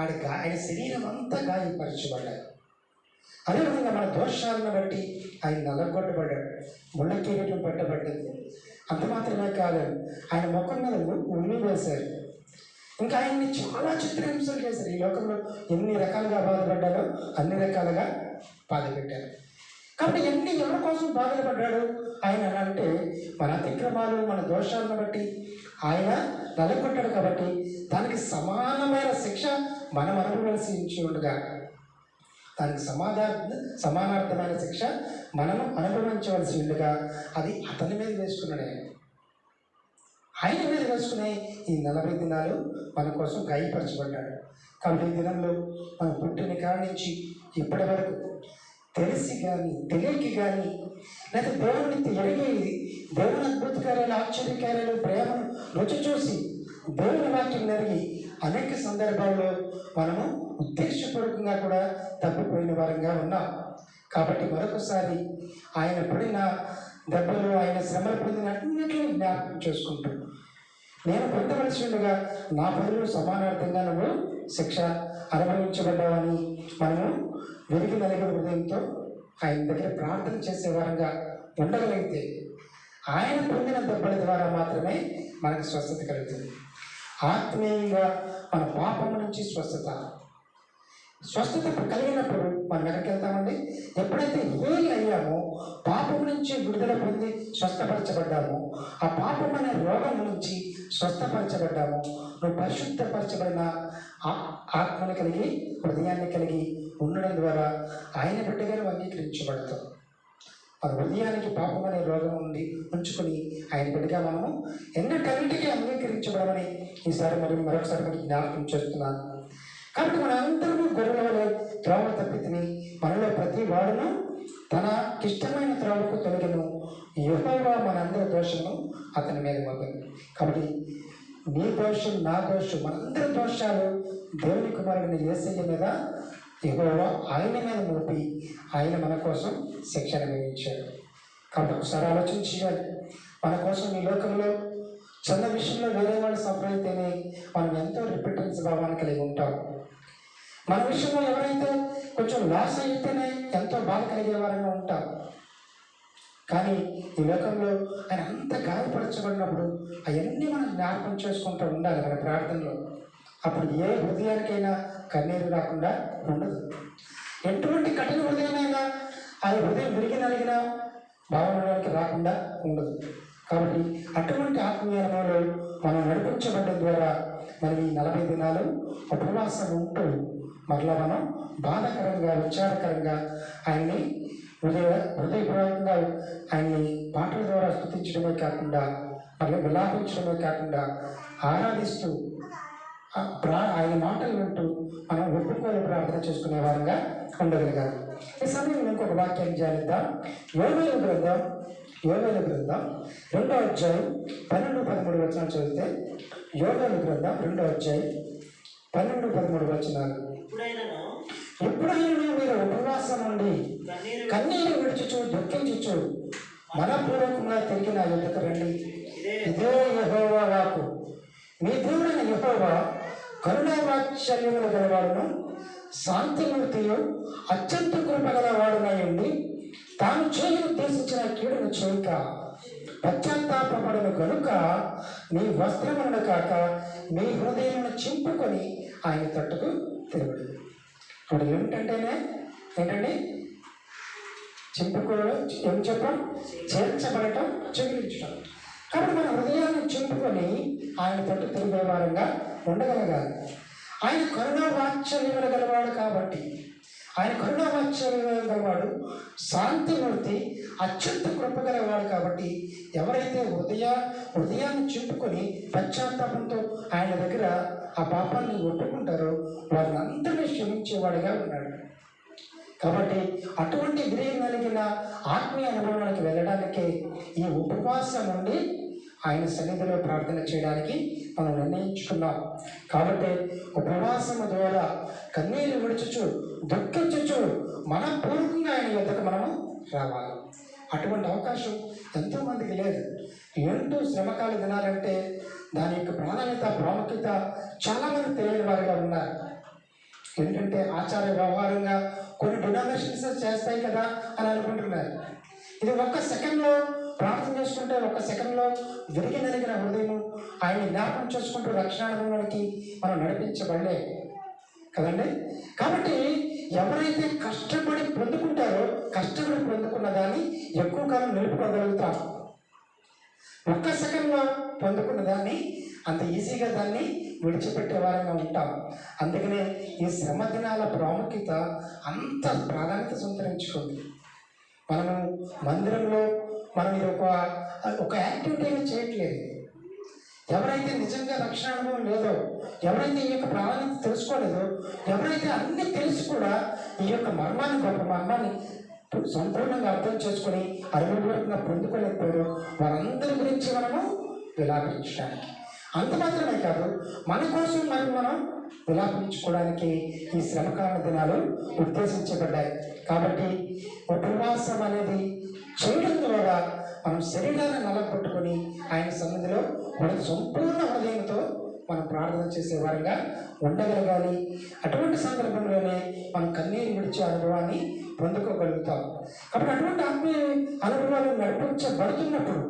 ఆయన శరీరం అంతా గాయపరచబడ్డాడు. అదేవిధంగా మన దోషాలను బట్టి ఆయన నలగొట్టబడ్డాడు, ముళ్ళ కిరీటం పెట్టబడ్డది. అంత మాత్రమే కాదు, ఆయన ముఖం మీద ఉమ్మి వేశారు. ఇంకా ఆయన్ని చాలా చిత్రహింసలు చేశారు. ఈ లోకంలో ఎన్ని రకాలుగా బాధపడ్డారో అన్ని రకాలుగా బాధ పెట్టారు. కాబట్టి ఎన్ని ఎవరి కోసం బాధపడ్డాడు ఆయన అంటే, మన అతిక్రమాలు, మన దోషాలను బట్టి ఆయన నలగొట్టాడు. కాబట్టి దానికి సమానమైన శిక్ష మనం అనుభవించి ఉండగా, దానికి సమానార్థమైన శిక్ష మనము అనుభవించవలసి ఉండగా అది అతని మీద వేసుకున్నాడు. ఆయన మీద వేసుకునే ఈ 40 దినాలు మన కోసం గాయపరచబడ్డాడు. కాబట్టి ఈ దినంలో మనం పుట్టిన కాడి నుంచి ఇప్పటి వరకు తెలిసి కానీ తెలియక కానీ, లేదా దేవుడిని ఎరిగి దేవుని అద్భుత కార్యాలు, ఆశ్చర్య కార్యాలు, ప్రేమను రుచి చూసి దేవుని వాక్యం ఎరిగి అనేక సందర్భాల్లో మనము ఉద్దేశపూర్వకంగా కూడా తప్పిపోయిన వారంగా ఉన్నాం. కాబట్టి మరొకసారి ఆయన పడిన దెబ్బలు, ఆయన శ్రమలు పొందిన అన్నింటినీ జ్ఞాపకం చేసుకుంటూ, నేను పొందవలసి ఉండగా నా బదులు సమానార్థంగా నువ్వు శిక్ష అనుభవించబడ్డావని మనము వెలిగి నలిగిన హృదయంతో ఆయన దగ్గర ప్రార్థన చేసేవారంగా ఉండగలిగితే, ఆయన పొందిన దెబ్బల ద్వారా మాత్రమే మనకు స్వస్థత కలుగుతుంది. ఆత్మీయంగా మన పాపము నుంచి స్వస్థత కలిగినప్పుడు మనం ఎక్కడికి వెళ్తామండి? ఎప్పుడైతే హీల్ అయ్యామో, పాపం నుంచి విడుదల పొంది స్వస్థపరచబడ్డామో, ఆ పాపం అనే రోగం నుంచి స్వస్థపరచబడ్డామో, నువ్వు పరిశుద్ధపరచబడిన ఆత్మని కలిగి, హృదయాన్ని కలిగి ఉండడం ద్వారా ఆయన బిడ్డగా అంగీకరించబడతాం. మన హృదయానికి పాపం అనే రోగం ఉండి ఉంచుకొని ఆయన బిడ్డగా మనము ఎన్నటన్నిటికీ అంగీకరించబడమని ఈసారి మరొకసారి మనకి జ్ఞాపకం చేస్తున్నాను. కాబట్టి మనందరూ గొర్రెల వలె త్రోవ తప్పితిని, మనలో ప్రతి వాడును తనకిష్టమైన త్రోవకు తొలగను, యెహోవా మనందరి దోషము అతని మీద మోపింది. కాబట్టి నీ దోషం, నా దోషం, మనందరి దోషాలు దేవుని కుమారుడిని యేసయ్య మీద, యెహోవా ఆయన మీద మోపి ఆయన మన కోసం శిక్ష అనుభవించాడు. కాబట్టి ఒకసారి ఆలోచించాలి. మన కోసం ఈ లోకంలో చిన్న విషయంలో వేరే వాళ్ళు సఫర్ అయితేనే మనం ఎంతో రిపెటెన్స్ భావాన్ని కలిగి ఉంటాం. మన విషయంలో ఎవరైతే కొంచెం లాస్ అయితేనే ఎంతో బాధ కలిగే వారంగా ఉంటాం. కానీ ఈ లోకంలో ఆయన అంత గాయపరచబడినప్పుడు అవన్నీ మనం జ్ఞాపకం చేసుకుంటూ ఉండాలి మన ప్రార్థనలో. అప్పుడు ఏ హృదయానికైనా కన్నీరు రాకుండా ఉండదు. ఎటువంటి కఠిన హృదయమైనా ఆ హృదయం విరిగి నలిగిన భావనలోకి రాకుండా ఉండదు. కాబట్టి అటువంటి ఆత్మీయ అనుభవంలో మనం నడిపించబడడం ద్వారా మనం ఈ 40 దినాలు ఉపవాసం ఉంటూ మరలా మనం బాధాకరంగా, విచారకరంగా ఆయన్ని హృదయపూర్వకంగా ఆయన్ని పాటల ద్వారా స్తుతించడమే కాకుండా, మళ్ళీ విలాపించడమే కాకుండా ఆరాధిస్తూ ఆయన మాటలు వింటూ మనం ఒప్పుకోలు ప్రార్థన చేసుకునే వారంగా ఉండగలిగారు. ఈ సమయంలో ఇంకొక వాక్యాన్ని ధ్యానిద్దాం. యోవేలు గ్రంథం 2వ అధ్యాయం 12-13 వచనాలు చదివితే, యోవేలు గ్రంథం 2వ అధ్యాయం 12-13 వచనాలు. ఎప్పుడైనా మీరు ఉపవాసం ఉండి కన్నీరు విడుచుచు దుఃఖించుచు మనపూర్వకంగా తిరిగి నా యొద్దకు రండి. ఇదే యెహోవా వాక్కు. మీ దేవుడైన యెహోవా కరుణావాత్సల్యములు గలవాడును, శాంతిమూర్తియు, అత్యంత కృప గలవాడునై ఉండి తాను ఉద్దేశించిన కీడును చేయక పశ్చాత్తాపడను గనుక మీ వస్త్రములను కాక మీ హృదయమును చింపుకొని ఆయన తట్టుకు తిరుగుడు. ఇప్పుడు ఏంటండి చింపుకోవడం, ఏం చెప్పడం? చేర్చబడటం, చెగిరించడం. కాబట్టి మన హృదయాన్ని చింపుకొని ఆయన తట్టు తిరిగే వారంగా ఉండగలగాలి. ఆయన కరుణావాత్సల్యములు గలవాడు కాబట్టి, ఆయన కరుణావాత్సల్యములు గలవాడు, శాంతిమూర్తి, అత్యంత కృప గలవాడు కాబట్టి ఎవరైతే హృదయాన్ని చింపుకొని పశ్చాత్తాపంతో ఆయన దగ్గర ఆ పాపాన్ని ఒప్పుకుంటారో వారిని అందరినీ క్షమించేవాడిగా ఉన్నాడు. కాబట్టి అటువంటి వినయం కలిగిన ఆత్మీయ అనుభవానికి వెళ్ళడానికి ఈ ఉపవాసం నుండి ఆయన సన్నిధిలో ప్రార్థన చేయడానికి మనం నిర్ణయించుకున్నాం. కాబట్టి ఉపవాసము ద్వారా కన్నీరు విడుచుచు దుఃఖించుచు మనపూర్వకంగా ఆయన యొద్దకు మనము రావాలి. అటువంటి అవకాశం ఎంతోమందికి లేదు. ఏంటో శ్రమకాల దినాలంటే దాని యొక్క ప్రాముఖ్యత చాలామంది తెలియని వారిగా ఉన్నారు. ఏంటంటే ఆచార వ్యవహారంగా కొన్ని డినామినేషన్స్ చేస్తాయి కదా అని అనుకుంటున్నారు. ఇది ఒక్క సెకండ్లో ప్రార్థన చేసుకుంటే, ఒక్క సెకండ్లో విరిగి నలిగిన హృదయం ఆయన జ్ఞాపకం చేసుకుంటూ రక్షణానుభవానికి మనం నడిపించబడలే కదండి. కాబట్టి ఎవరైతే కష్టపడి పొందుకుంటారో, కష్టపడి పొందుకున్న దాన్ని ఎక్కువ కాలం నిలుపుకోగలుగుతాం. ఒక్క సెకండ్లో పొందుకున్న దాన్ని అంత ఈజీగా దాన్ని విడిచిపెట్టే వారంగా ఉంటాం. అందుకనే ఈ శ్రమ దినాల ప్రాముఖ్యత అంత ప్రాధాన్యత సంతరించుకుంది. మనము మందిరంలో మనం ఇది ఒక యాక్టివిటీగా చేయట్లేదు. ఎవరైతే నిజంగా రక్షణ అనుభవం లేదో, ఎవరైతే ఈ యొక్క ప్రాధాన్యత తెలుసుకోలేదో, ఎవరైతే అన్నీ తెలిసి కూడా ఈ యొక్క మర్మాన్ని, గొప్ప మర్మాన్ని సంపూర్ణంగా అర్థం చేసుకొని అనుభవపూర్వకంగా పొందుకోలేకపోయారో వారందరి గురించి మనము విలాపించడానికి, అంత మాత్రమే కాదు, మన కోసం మనం విలాపించుకోవడానికి ఈ శ్రమకాల దినాలు ఉద్దేశించబడ్డాయి. కాబట్టి ఉపవాసం అనేది చేయడం ద్వారా మనం శరీరాన్ని నలగొట్టుకొని ఆయన సన్నిధిలో మన సంపూర్ణ హృదయంతో మనం ప్రార్థన చేసేవారుగా ఉండగలగాలి. అటువంటి సందర్భంలోనే మనం కన్నీరు విడిచే అనుభవాన్ని పొందుకోగలుగుతాం. కాబట్టి అటువంటి ఆత్మీయ అనుభవాలు నడిపించబడుతున్నప్పుడు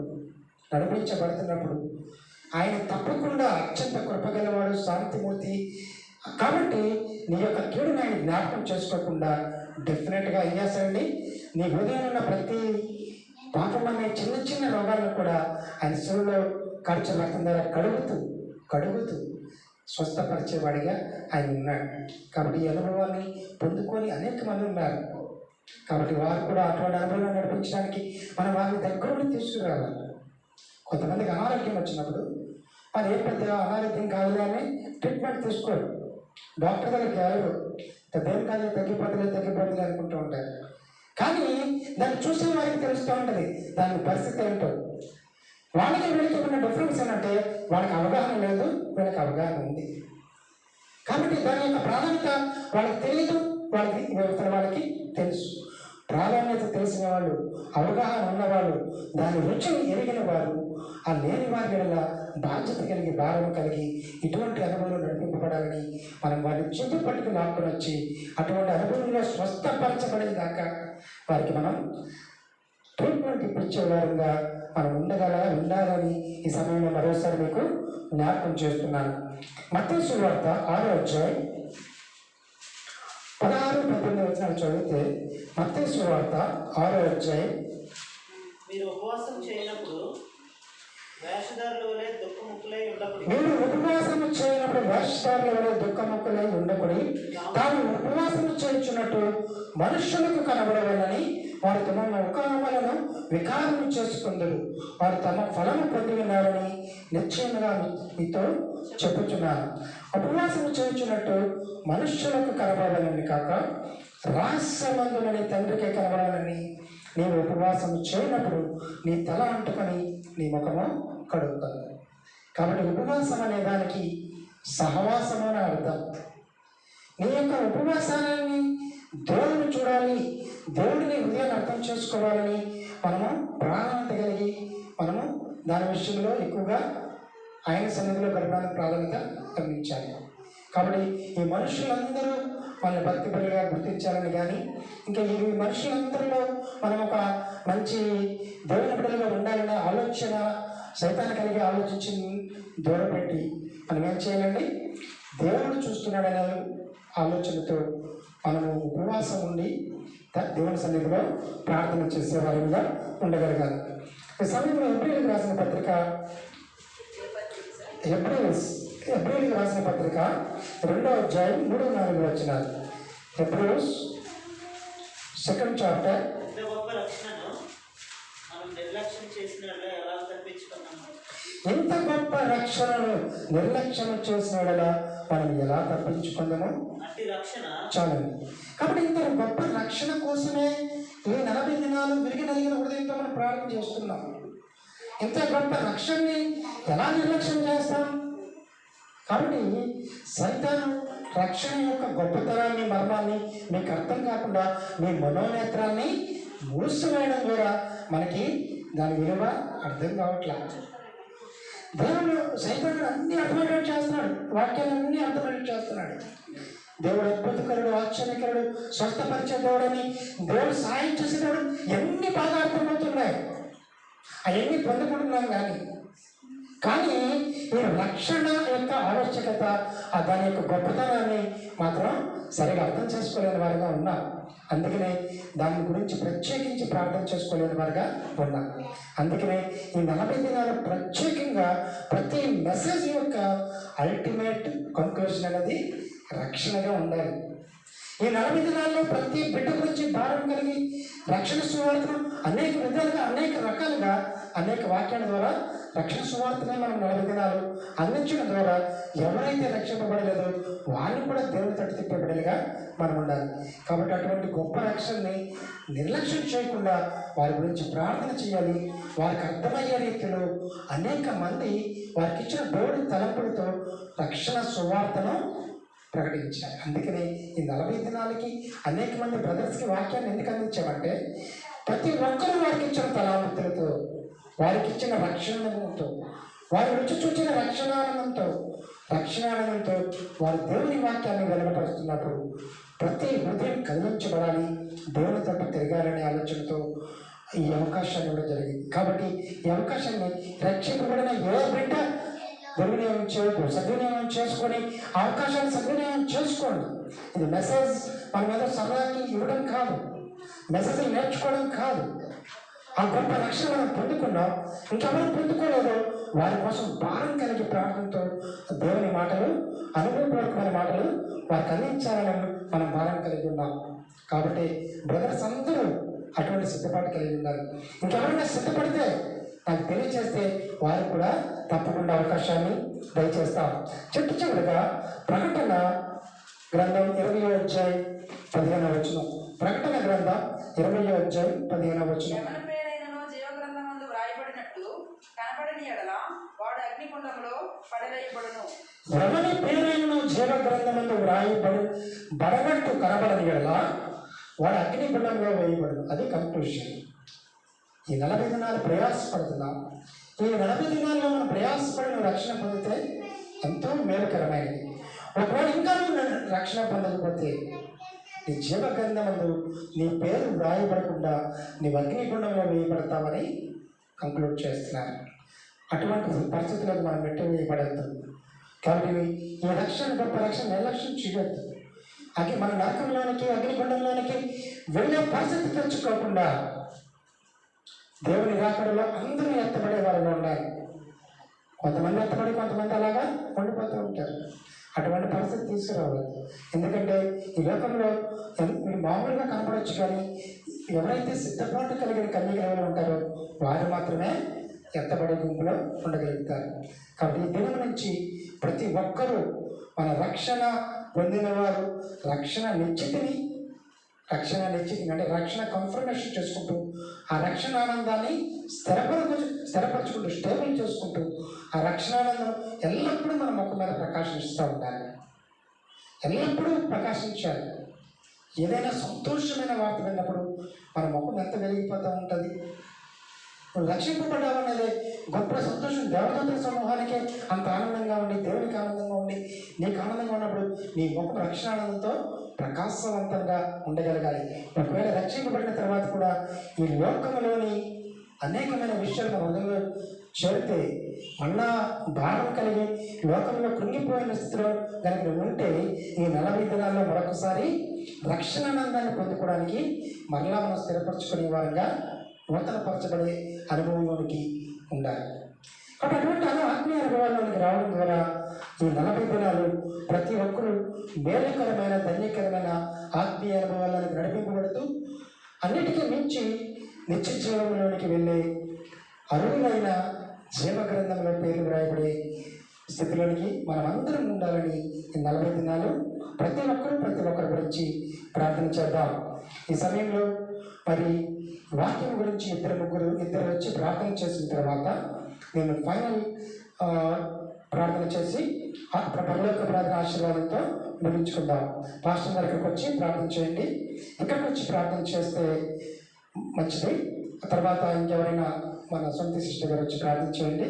ఆయన తప్పకుండా అత్యంత కృపగలవాడు, శాంతిమూర్తి. కాబట్టి నీ యొక్క కీడుని ఆయన జ్ఞాపకం చేసుకోకుండా డెఫినెట్గా ఏం చేస్తాడండి, నీ హృదయంలో ఉన్న ప్రతి పాపం అనే చిన్న చిన్న రోగాలను కూడా ఆయన శిలువలో కార్చిన రక్తం ద్వారా కడుగుతూ స్వస్థపరిచేవాడిగా ఆయన ఉన్నాడు. కాబట్టి ఈ అనుభవాన్ని పొందుకొని అనేక మంది ఉన్నారు. కాబట్టి వారు కూడా అటువంటి అనుభవాన్ని నడిపించడానికి మనం వారిని దగ్గర తీసుకురావాలి. కొంతమందికి అనారోగ్యం వచ్చినప్పుడు వారు ఏ పెద్ద అనారోగ్యం కాదులే అని ట్రీట్మెంట్ తీసుకోరు. డాక్టర్ దగ్గరికి ఎవరు పెద్దేం కాదు, తగ్గిపోతుంది అనుకుంటూ ఉంటారు. కానీ దాన్ని చూసే వారికి తెలుస్తూ ఉంటుంది దాని పరిస్థితి ఏంటో. వాళ్ళకి వీళ్ళకి ఉన్న డిఫరెన్స్ ఏంటంటే వాళ్ళకి అవగాహన లేదు, వీళ్ళకి అవగాహన ఉంది. కాబట్టి దాని యొక్క ప్రాధాన్యత వాళ్ళకి తెలియదు, వాళ్ళకి తెలుసు. ప్రాధాన్యత తెలిసిన వాళ్ళు, అవగాహన ఉన్నవాళ్ళు, దాని రుచిని ఎరిగిన వారు, ఆ లేని వారి వల్ల బాధ్యత కలిగి, భారం కలిగి ఇటువంటి అనుభవంలో నడిపింపబడాలని మనం వారిని చుట్టూ పట్టుకు లాక్కొని వచ్చి అటువంటి అనుభవంలో స్వస్థపరచబడిన దాకా వారికి మనం ట్రీట్మెంట్ ఇప్పించే వారంగా మనం ఉండాలని ఈ సమయంలో మరోసారి మీకు జ్ఞాపకం చేస్తున్నాను. మత్తయి సువార్త 6వ అధ్యాయం 16-18 వచనాలు చదివితే, మత్తయి సువార్త 6వ అధ్యాయం. మీరు ఉపవాసం చేయనప్పుడు వేషధారుల వలె దుఃఖముక్కులై ఉండకూడి తాము ఉపవాసము చేయుచున్నట్టు మనుష్యులకు కనబడవాలని వారు తమ ముఖములను వికారము చేసుకుందరు. వారు తమ ఫలము పొంది ఉన్నారని నిశ్చయముగా మీతో చెప్పుచున్నాను. ఉపవాసము చేయుచున్నట్టు మనుష్యులకు కనబడాలని కాక రహస్యమందులని తండ్రికి కనబడాలని నీవు ఉపవాసం చేయనప్పుడు నీ తల అంటుకొని నీ ముఖము కడుగుతాను. కాబట్టి ఉపవాసం అనే దానికి సహవాసము అని అర్థం. నీ యొక్క ఉపవాసాన్ని దేవుడిని చూడాలి, దేవుడిని హృదయాన్ని అర్థం చేసుకోవాలని మనము ప్రాధాన్యత కలిగి మనము దాని విషయంలో ఎక్కువగా ఆయన సన్నిధిలో గడపడానికి ప్రాధాన్యత గమనించాలి. కాబట్టి ఈ మనుషులందరూ వాళ్ళని భక్తి బలిగా గుర్తించాలని కానీ, ఇంకా ఈ మనుషులందరిలో మనం ఒక మంచి దేవుని బిడ్డలుగా ఉండాలనే ఆలోచన సైతాన్ని కలిగి ఆలోచించి దూరపెట్టి మనం ఏం చేయాలండి, దేవుడు చూస్తున్నాడనే ఆలోచనతో మనము ఉపవాసం ఉండి దేవుని సన్నిధిలో ప్రార్థన చేసేవారిగా ఉండగలగాలి. ఈ సమయంలో ఏప్రిల్కి రాసిన పత్రిక 2వ అధ్యాయం 3-4 వచనాలు. హెబ్రీస్ 2nd చాప్టర్. ఇంత గొప్ప రక్షణను మనం నిర్లక్ష్యం చేసినట్లే ఎలా తప్పించుకున్నాము? ఇంత గొప్ప రక్షణను నిర్లక్ష్యం చేసిన మనం ఎలా తప్పించుకుందామో అట్టి రక్షణ చాలండి. కాబట్టి ఇంత గొప్ప రక్షణ కోసమే ఈ 40 దినాలు విరిగి నలిగిన హృదయంతో మనం ప్రార్థన చేస్తున్నాం. ఇంత గొప్ప రక్షణని ఎలా నిర్లక్ష్యం చేస్తాం? కాబట్టి సైతాను రక్షణ యొక్క గొప్పతనాన్ని, మర్మాన్ని మీకు అర్థం కాకుండా మీ మనోనేత్రాన్ని మూసివేయడం ద్వారా మనకి దాని విలువ అర్థం కావట్లేదు. దేవుడు సైతాను అన్ని అర్థమయ్యేట్ చేస్తున్నాడు, వాక్యాలన్నీ అర్థమయ్యేట్ చేస్తున్నాడు. దేవుడు అద్భుతకరుడు, ఆశ్చర్యకరుడు, స్వస్థపరిచే దేవుడని, దేవుడు సాయం చేసేవాడు, ఎన్ని బాగా అర్థమవుతున్నాయి. అవన్నీ పొందుకుంటున్నాం. కానీ ఈ రక్షణ యొక్క ఆవశ్యకత, దాని యొక్క గొప్పతనాన్ని మాత్రం సరిగా అర్థం చేసుకోలేని వారిగా ఉన్నాం. అందుకనే దాని గురించి ప్రత్యేకించి ప్రార్థన చేసుకోలేని వారిగా ఉన్నాం. అందుకనే ఈ 40 దినాలు ప్రత్యేకంగా ప్రతి మెసేజ్ యొక్క అల్టిమేట్ కంక్లూజన్ అనేది రక్షణగా ఉండాలి. ఈ 40 దినాల్లో ప్రతి బిడ్డ గురించి భారం కలిగి రక్షణ సువార్తను అనేక విధాలుగా, అనేక రకాలుగా, అనేక వాక్యాల ద్వారా రక్షణ సువార్తనే మనం 40 దినాలు అందించడం ద్వారా ఎవరైతే రక్షింపబడలేదో వారిని కూడా దేవుని తట్టు తిప్పబడేలాగా మనం ఉండాలి. కాబట్టి అటువంటి గొప్ప రక్షణని నిర్లక్ష్యం చేయకుండా వారి గురించి ప్రార్థన చేయాలి. వారికి అర్థమయ్యే రీతిలో అనేక మంది వారికి ఇచ్చిన దేవుడి తలంపులతో రక్షణ సువార్తను ప్రకటించారు. అందుకనే ఈ 40 దినాలకి అనేక మంది బ్రదర్స్కి వాక్యాన్ని ఎందుకు అందించామంటే, ప్రతి ఒక్కరూ వారికి ఇచ్చిన తలాంతులతో, వారికి ఇచ్చిన రక్షణతో, వారి రుచి చూచిన రక్షణానందంతో వారు దేవుని వాక్యాన్ని వెలువపరుస్తున్నప్పుడు ప్రతి హృదయం కదిలించబడాలి, దేవుని తట్టు తిరగాలనే ఆలోచనతో ఈ అవకాశాన్ని ఇవ్వడం జరిగింది. కాబట్టి ఈ అవకాశాన్ని రక్షింపబడిన ఏ బిడ్డ దుర్వినియోగం చేయదు, సద్వినియోగం చేసుకొని అవకాశాన్ని సద్వినియోగం చేసుకోండి. ఇది మెసేజ్ మన మీద సరదాకి ఇవ్వడం కాదు, మెసేజ్ నేర్చుకోవడం కాదు. ఆ గొప్ప రక్షణ మనం పొందుకున్నాం, ఇంకెవరు పొందుకోలేదో వారి కోసం భారం కలిగి ప్రార్థనతో దేవుని మాటలు, అనుభవపూర్వకమైన మాటలు వారికి అందించాలని మనం భారం కలిగి ఉన్నాం. కాబట్టి బ్రదర్స్ అందరూ అటువంటి సిద్ధపాటు కలిగి ఉన్నారు. ఇంకెవరైనా సిద్ధపడితే నాకు తెలియజేస్తే వారు కూడా తప్పకుండా అవకాశాన్ని దయచేస్తాం. చివరిగా ప్రకటన గ్రంథం 20వ అధ్యాయం 15వ వచనం. ప్రకటన గ్రంథం 20వ అధ్యాయం 15వ వచనం. ఎవని పేరైనను జీవ గ్రంథమందు వ్రాయబడనట్టు కనబడని ఎడల వాడు అగ్నిగుండంలో వేయబడును. అది కంక్లూషన్. ఈ 40 దినాలు ప్రయాసపడుతున్నాం. ఈ 40 దినాల్లో మనం ప్రయాసపడిన రక్షణ పొందితే ఎంతో మేలుకరమైనది. ఒకవేళ ఇంకా నువ్వు రక్షణ పొందకపోతే నీ జీవ గ్రంథమందు నీ పేరు వ్రాయబడకుండా నీవు అగ్నిగుండంలో వేయబడతామని కంక్లూడ్ చేస్తున్నారు. అటువంటి పరిస్థితులకు మనం మెట్టు వేయబడద్దు. కాబట్టి ఈ రక్షణ గొప్ప రక్షణ నిర్లక్ష్యం చేయొద్దు. అది మన నరకంలోనికి అగ్నిగుండంలోనికి వెళ్ళే పరిస్థితి తెచ్చుకోకుండా దేవుని రాకడలో అందరూ ఎత్తబడే వారిలో ఉండాలి. కొంతమంది ఎత్తబడి కొంతమంది అలాగా ఉండిపోతూ ఉంటారు. అటువంటి పరిస్థితి తీసుకురావాలి. ఎందుకంటే ఈ లోకంలో మామూలుగా కనపడవచ్చు, కానీ ఎవరైతే సిద్ధపాటు కలిగిన కన్యకలు ఉంటారో వారు మాత్రమే ఎత్తబడే గుంపులో ఉండగలుగుతారు. కాబట్టి ఈ దినం నుంచి ప్రతి ఒక్కరూ మన రక్షణ పొందిన వారు రక్షణ నిశ్చితిని అంటే రక్షణ కన్ఫర్మేషన్ చేసుకుంటూ ఆ రక్షణ ఆనందాన్ని స్థిరపరచుకుంటూ స్టేబుల్ చేసుకుంటూ ఆ రక్షణ ఆనందం ఎల్లప్పుడూ మన ముఖం మీద ప్రకాశిస్తూ ఉండాలి. ఎల్లప్పుడూ ప్రకాశించాలి. ఏదైనా సంతోషమైన వార్త విన్నప్పుడు మన ముఖం ఎంత వెలిగిపోతూ ఉంటుంది. రక్షింపబడ్డావు అనేది గొప్ప సంతోషం. దేవదూతల సమూహానికే అంత ఆనందంగా ఉండి, దేవునికి ఆనందంగా ఉండి, నీకు ఆనందంగా ఉన్నప్పుడు నీ ముఖం రక్షణ ఆనందంతో ప్రకాశవంతంగా ఉండగలగాలి. ఒకవేళ రక్షింపబడిన తర్వాత కూడా ఈ లోకంలోని అనేకమైన విషయాలు మన హృదయంలో చేరితే మళ్ళా భారం కలిగి లోకంలో కృంగిపోయిన స్థితిలో కనుక ఉంటే ఈ 40 దినాల్లో మరొకసారి రక్షణ ఆనందాన్ని పొందుకోవడానికి మరలా మనం స్థిరపరచుకునే వారంగా నూతనపరచబడే అనుభవంలోనికి ఉండాలి. కాబట్టి అటువంటి ఆత్మీయ అనుభవాల్లోనికి రావడం ద్వారా ఈ 40 దినాలు ప్రతి ఒక్కరూ మేలుకరమైన ధన్యకరమైన ఆత్మీయ అనుభవాలను నడిపింపబడుతూ అన్నిటికీ మించి నిత్య జీవంలోనికి వెళ్ళే అరువులైన జీవగ్రంథంలో పేర్లు రాయబడే స్థితిలోనికి మనమందరం ఉండాలని ఈ 40 దినాలు ప్రతి ఒక్కరి గురించి ప్రార్థన చేద్దాం. ఈ సమయంలో మరి వాక్యం గురించి ఇద్దరు వచ్చి ప్రార్థన చేసిన తర్వాత నేను ఫైనల్ ప్రార్థన చేసి పరలోక ప్రార్థన ఆశీర్వాదంతో ముగించుకుందాం. పాస్టర్ గారు ఇక్కడికి వచ్చి ప్రార్థన చేయండి. ఇక్కడికి వచ్చి ప్రార్థన చేస్తే మంచిది. తర్వాత ఇంకెవరైనా మన సొంత సిస్టర్ గారు వచ్చి ప్రార్థన చేయండి.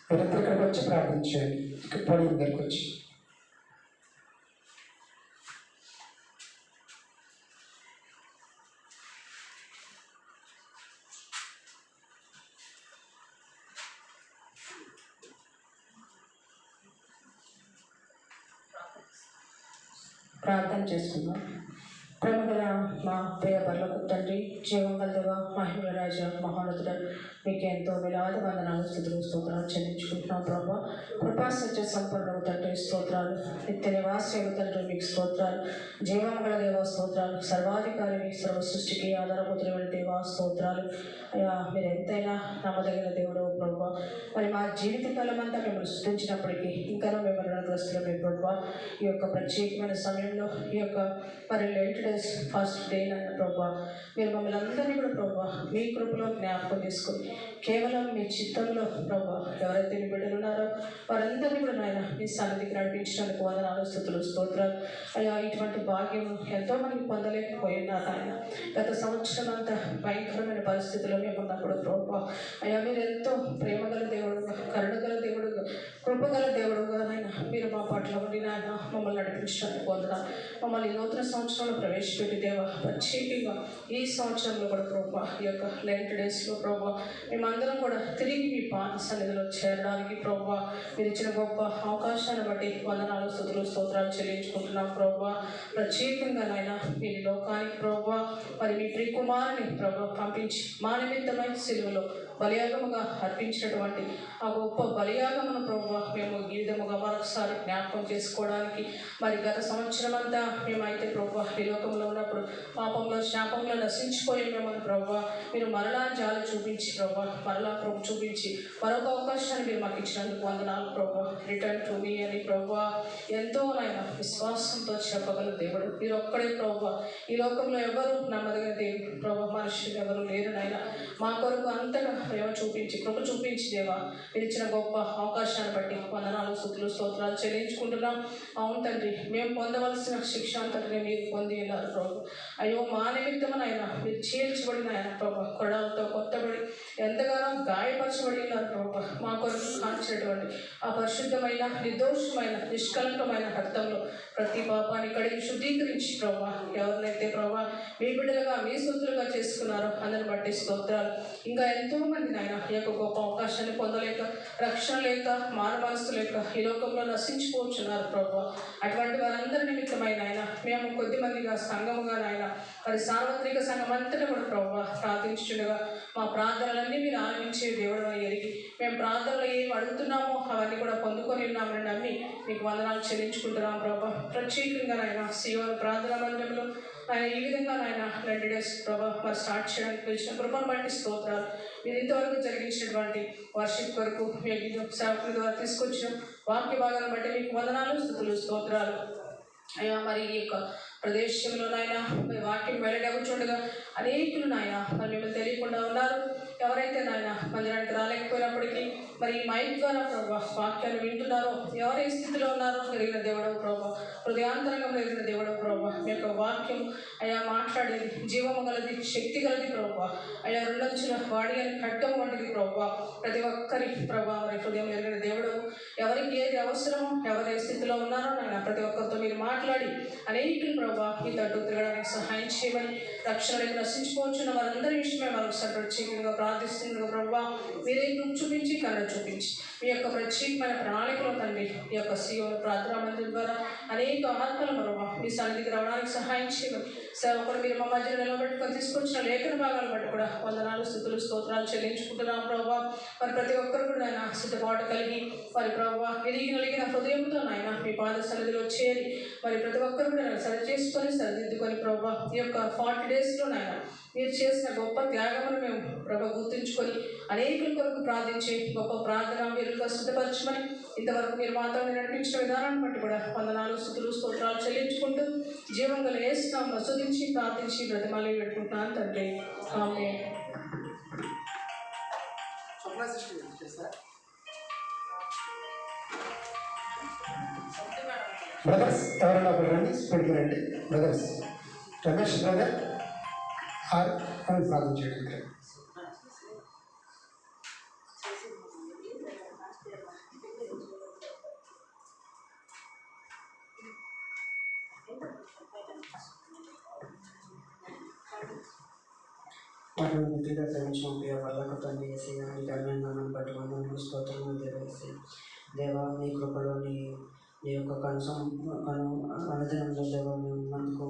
మీరిద్దరు ఇక్కడికి వచ్చి ప్రార్థన చేయండి. ఇక్కడ పోడియం దగ్గరికి వచ్చి. ప్రార్థన చేసుకుందాం. ప్రేమగల మా ప్రియ పరలోక తండ్రి, జీవం గలదేవ, మహిమల రాజా, మహోన్నతుడ, మీకు ఎంతో వేలాది వందనాలు, స్తుతులు, స్తోత్రాలు చెల్లించుకుంటున్నాం. ప్రభావ కృపా సత్య సంపన్నుడు తండ్రి స్తోత్రాలు, నిత్య నివాస తండ్రి మీకు స్తోత్రాలు, జీవం గల దేవ స్తోత్రాలు, సర్వాధికారి సర్వ సృష్టికి ఆధారపుత్రుల దేవ స్తోత్రాలు. అయ్యా, మీరు ఎంతైనా నమ్మదగిన దేవుడు ప్రభావ. మరి మా జీవితకాలం అంతా మిమ్మల్ని సృష్టించినప్పటికీ ఇంకా మేము రుణగ్రస్తులమే ప్రభావ. ఈ యొక్క ప్రత్యేకమైన సమయంలో ఈ యొక్క మరి 8 days ఫస్ట్ డే అయినా ప్రభా మీరు మమ్మల్ని అందరినీ కూడా ప్రభా మీ కృపలో జ్ఞాపకం చేసుకుని కేవలం మీ చిత్తంలో ప్రభా ఎవరైతే మీ బిడ్డలు ఉన్నారో వారందరినీ కూడా నాయన మీ సన్నిధికి నడిపించడానికి వందనాలు స్తుతులు స్తోత్రాలు. అయ్యా ఇటువంటి భాగ్యం ఎంతోమంది పొందలేకపోయి ఉన్నారు ఆయన. గత సంవత్సరం అంతా భయంకరమైన పరిస్థితుల్లో మేము ఉన్నప్పుడు ప్రభా అయ్యా మీరు ఎంతో ప్రేమగల దేవుడుగా, కరుణగల దేవుడుగా, కృపగల దేవుడుగా నాయన మీరు మా పట్ల ఉండి నాయన మమ్మల్ని నడిపించడానికి పొందడం, మమ్మల్ని నూతన సంవత్సరంలో ప్రవేశపెట్టి దేవా ప్రత్యేకంగా ఈ సంవత్సరంలో కూడా ప్రభా ఈ యొక్క లెంట్ డేస్లో ప్రభా మేమందరం కూడా తిరిగి మీ పాద సన్నిధిలో చేరడానికి ప్రభా మీరు ఇచ్చిన గొప్ప అవకాశాన్ని బట్టి వందనాలు స్తుతులు స్తోత్రాలు చెల్లించుకుంటున్నాం ప్రభా. ప్రత్యేకంగా నాయన మీ లోకానికి ప్రభా మరి మీ ప్రియకుమారుని ప్రభా పంపించి మా నిమిత్తమై సిలువలో బలియాగముగా అర్పించినటువంటి ఆ గొప్ప బలియాగమును ప్రభా మేము ఈ విధముగా మరొకసారి జ్ఞాపకం చేసుకోవడానికి మరి గత సంవత్సరం అంతా మేమైతే ప్రభా ఈ లోకంలో ఉన్నప్పుడు పాపంలో శాపంలో నశించిపోయి మేము ప్రభా మీరు మరలా జాలి చూపించి ప్రభా మరలా ప్రభు చూపించి మరొక అవకాశాన్ని మీరు మాకు ఇచ్చినందుకు వందనాలు ప్రభా. రిటర్న్ టు మీ అని ప్రభా ఎంతో నాయన విశ్వాసంతో చెప్పగల దేవుడు మీరు ఒక్కడే ప్రభా. ఈ లోకంలో ఎవరు నమ్మదగిన దేవుడు ప్రభా మనుషులు ఎవరు లేరు నాయన. మా కొరకు అంతగా ప్రేమ చూపించి కృప చూపించి దేవా మీరు ఇచ్చిన గొప్ప అవకాశాన్ని బట్టి వందనాలు స్తుతులు స్తోత్రాలు చెల్లించుకుంటున్నాం. అవును తండ్రి మేము పొందవలసిన శిక్ష అంతటిని మీరు పొంది ఉన్నారు ప్రభు. అయ్యో మా నిమిత్తమనైనా మీరు చీల్చబడిన ఆయన ప్రభు కొడాలతో కొత్తబడి ఎంతగానో గాయపరచబడి ఉన్నారు ప్రభు. మా కొరకు కాల్చినటువంటి ఆ పరిశుద్ధమైన నిర్దోషమైన నిష్కలంకమైన రక్తంలో ప్రతి పాపాన్ని కడిగి శుద్ధీకరించి ప్రభు ఎవరినైతే ప్రభు మీ బిడ్డలుగా మీ సొత్తులుగా చేసుకున్నారో అందరిని బట్టి స్తోత్రాలు. ఇంకా ఎంతోమంది నాయన ఈ యొక్క గొప్ప అవకాశాన్ని పొందలేక రక్షణ లేక మారు మనసు లేక ఈ లోకంలో నశించుకోవచ్చున్నారు ప్రభు. అటువంటి వారందరి నిమిత్తమైన ఆయన మేము కొద్దిమందిగా సంఘముగా నాయన మరి సార్వత్రిక సంఘం అంతటా కూడా ప్రభు ప్రార్థించుండగా మా ప్రార్థనలన్నీ మీరు ఆలకించే దేవుడు ఎరిగి మేము ప్రార్థనలు ఏమి అడుగుతున్నామో అవన్నీ కూడా పొందుకొని ఉన్నామని నమ్మి మీకు వందనాలు చెల్లించుకుంటున్నాం ప్రభు. ప్రత్యేకంగా నాయన సియోను ప్రార్థన మందిరంలో ఆయన ఈ విధంగా నాయన 20 days ప్రభు మరి స్టార్ట్ చేయడానికి పిలిచిన కృపను బట్టి స్తోత్రాలు. మీరు ఇంతవరకు జరిగించినటువంటి వర్షిప్ వరకు మీరు సేవకుల ద్వారా తీసుకొచ్చిన వాక్య భాగాన్ని బట్టి మీకు వందనాలు స్తుతులు స్తోత్రాలు. అయ్యా మరి ఈ యొక్క ప్రదేశంలో నాయన మరి వాక్యం వెళ్ళగూర్చుండగా అనేకులు నాయన మరి మిమ్మల్ని తెలియకుండా ఉన్నారు. ఎవరైతే నాయన మందిరానికి రాలేకపోయినప్పటికీ మరి ఈ మైక్ ద్వారా ప్రభా వాక్యాన్ని వింటున్నారో ఎవరు ఏ స్థితిలో ఉన్నారో ఎరిగిన దేవుడవు ప్రభా, హృదయాంతరంగంలో ఎరిగిన దేవుడవు ప్రభా. మీ యొక్క వాక్యం అయ్యా మాట్లాడేది జీవము గలది శక్తి గలది ప్రభా. అయ్యా రెండంచుల వాడి అని ఖడ్గం వంటిది ప్రభా. ప్రతి ఒక్కరి ప్రభా మరి హృదయం ఎరిగిన దేవుడవు. ఎవరికి ఏది అవసరమో ఎవరు ఏ స్థితిలో ఉన్నారో నాయన ప్రతి ఒక్కరితో మీరు మాట్లాడి అనేకులు ప్రభా మీ తట్టు తిరగడానికి సహాయం చేయమని రక్షణలకు నశించుకోవచ్చున్న వారందరి విషయమే మరొకసారి ప్రత్యేకంగా ప్రార్థిస్తున్న ప్రభా మీరే కృప చూపించి కరుణ చూపించి మీ యొక్క ప్రత్యేకమైన ప్రణాళికలో తండ్రి ఈ యొక్క సియోను ప్రార్థనా మందిరం ద్వారా అనేక ఆత్మల ప్రభా మీ సన్నిధికి రావడానికి సహాయం చేయమని సేవకుడు మీరు మా మధ్యలో నిలబెట్టుకొని తీసుకొచ్చిన లేఖన భాగాలను బట్టి కూడా వందనాలు స్తుతులు స్తోత్రాలు చెల్లించుకుంటున్నాం ప్రభా. మరి ప్రతి ఒక్కరు కూడా నాయన సిద్ధపాటు కలిగి మరి ప్రభా విరిగి నలిగిన హృదయంతో నాయన మీ పాద సన్నిధిలో చేరి మరి ప్రతి ఒక్కరు కూడా సరి చేసుకొని సరిదిద్దుకొని ప్రభా ఈ యొక్క 40 daysలో నాయన మీరు చేసిన గొప్ప త్యాగమును మేము ప్రభా గుర్తుంచుకొని అనేకుల కొరకు ప్రార్థించే గొప్ప ప్రార్థన వీరులుగా సిద్ధపరచమని ఇంతవరకు మీరు మాతో నడిపించిన విధానాన్ని బట్టి కూడా వందనాలు స్తుతులు స్తోత్రాలు చెల్లించుకుంటూ జీవం గల యేసు నామమున స్తుతించి ప్రార్థించి బ్రతిమాలి పెట్టుకుంటున్నాను తండ్రి. ఆమేన్. బ్రదర్స్ ఎవరైనా ఒకరు రండి, స్పీడ్కి రండి. బ్రదర్స్ రమేష్ బ్రదర్ ఆర్ అని ప్రార్థన చేయడానికి పూర్తిగా ప్రేమించిన ప్రియ పర్లకు తండ్రి యేసయ్య నీ ఘనమైన నామాన్ని బట్టి వందనాలు స్తోత్రములు దేవా. దేవా నీ కృపలో నీ యొక్క అనుదినంలో దేవా మేము ఉన్నందుకు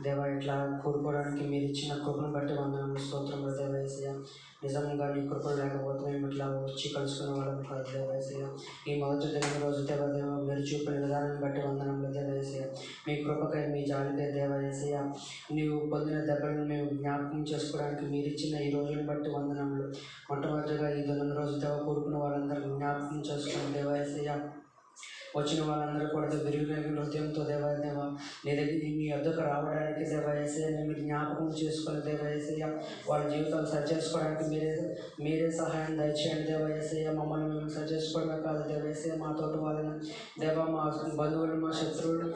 దేవా ఇట్లా కూడుకోవడానికి మీరు ఇచ్చిన కృపను బట్టి వందనాలు స్తోత్రములు దేవా యేసయ్య. నిజంగా నీ కృపలు లేకపోతే మేము ఇట్లా వచ్చి కలుసుకునే వాళ్ళం కాదు దేవా యేసయ్య. ఈ మొదటి దిన రోజు దేవా మీరు చూపిన విధానాన్ని బట్టి వందనములు దేవా యేసయ్య. మీ కృపకై మీ జాలికై దేవా యేసయ్య నీవు పొందిన దెబ్బలను మేము జ్ఞాపకం చేసుకోవడానికి మీరు ఇచ్చిన ఈ రోజుని బట్టి వందనములు. మొట్టమొదటిగా ఈ దిన రోజు దేవా కూడుకున్న వాళ్ళందరూ జ్ఞాపకం చేసుకుని దేవా యేసయ్య వచ్చిన వాళ్ళందరూ కూడా విరిగిన హృదయంతో దేవా నీ వద్దకు రావడానికి దేవాయసయ్య మీరు జ్ఞాపకం చేసుకుని దేవాయసయ్య వాళ్ళ జీవితాలు సరి చేసుకోవడానికి మీరే సహాయం దయచేయండి దేవాయసయ్య. మమ్మల్ని మేము సరి చేసుకోవడమే కాదు దేవాయసయ్య, మా తోటి వాళ్ళని దేవా, మా బంధువులు, మా శత్రువులు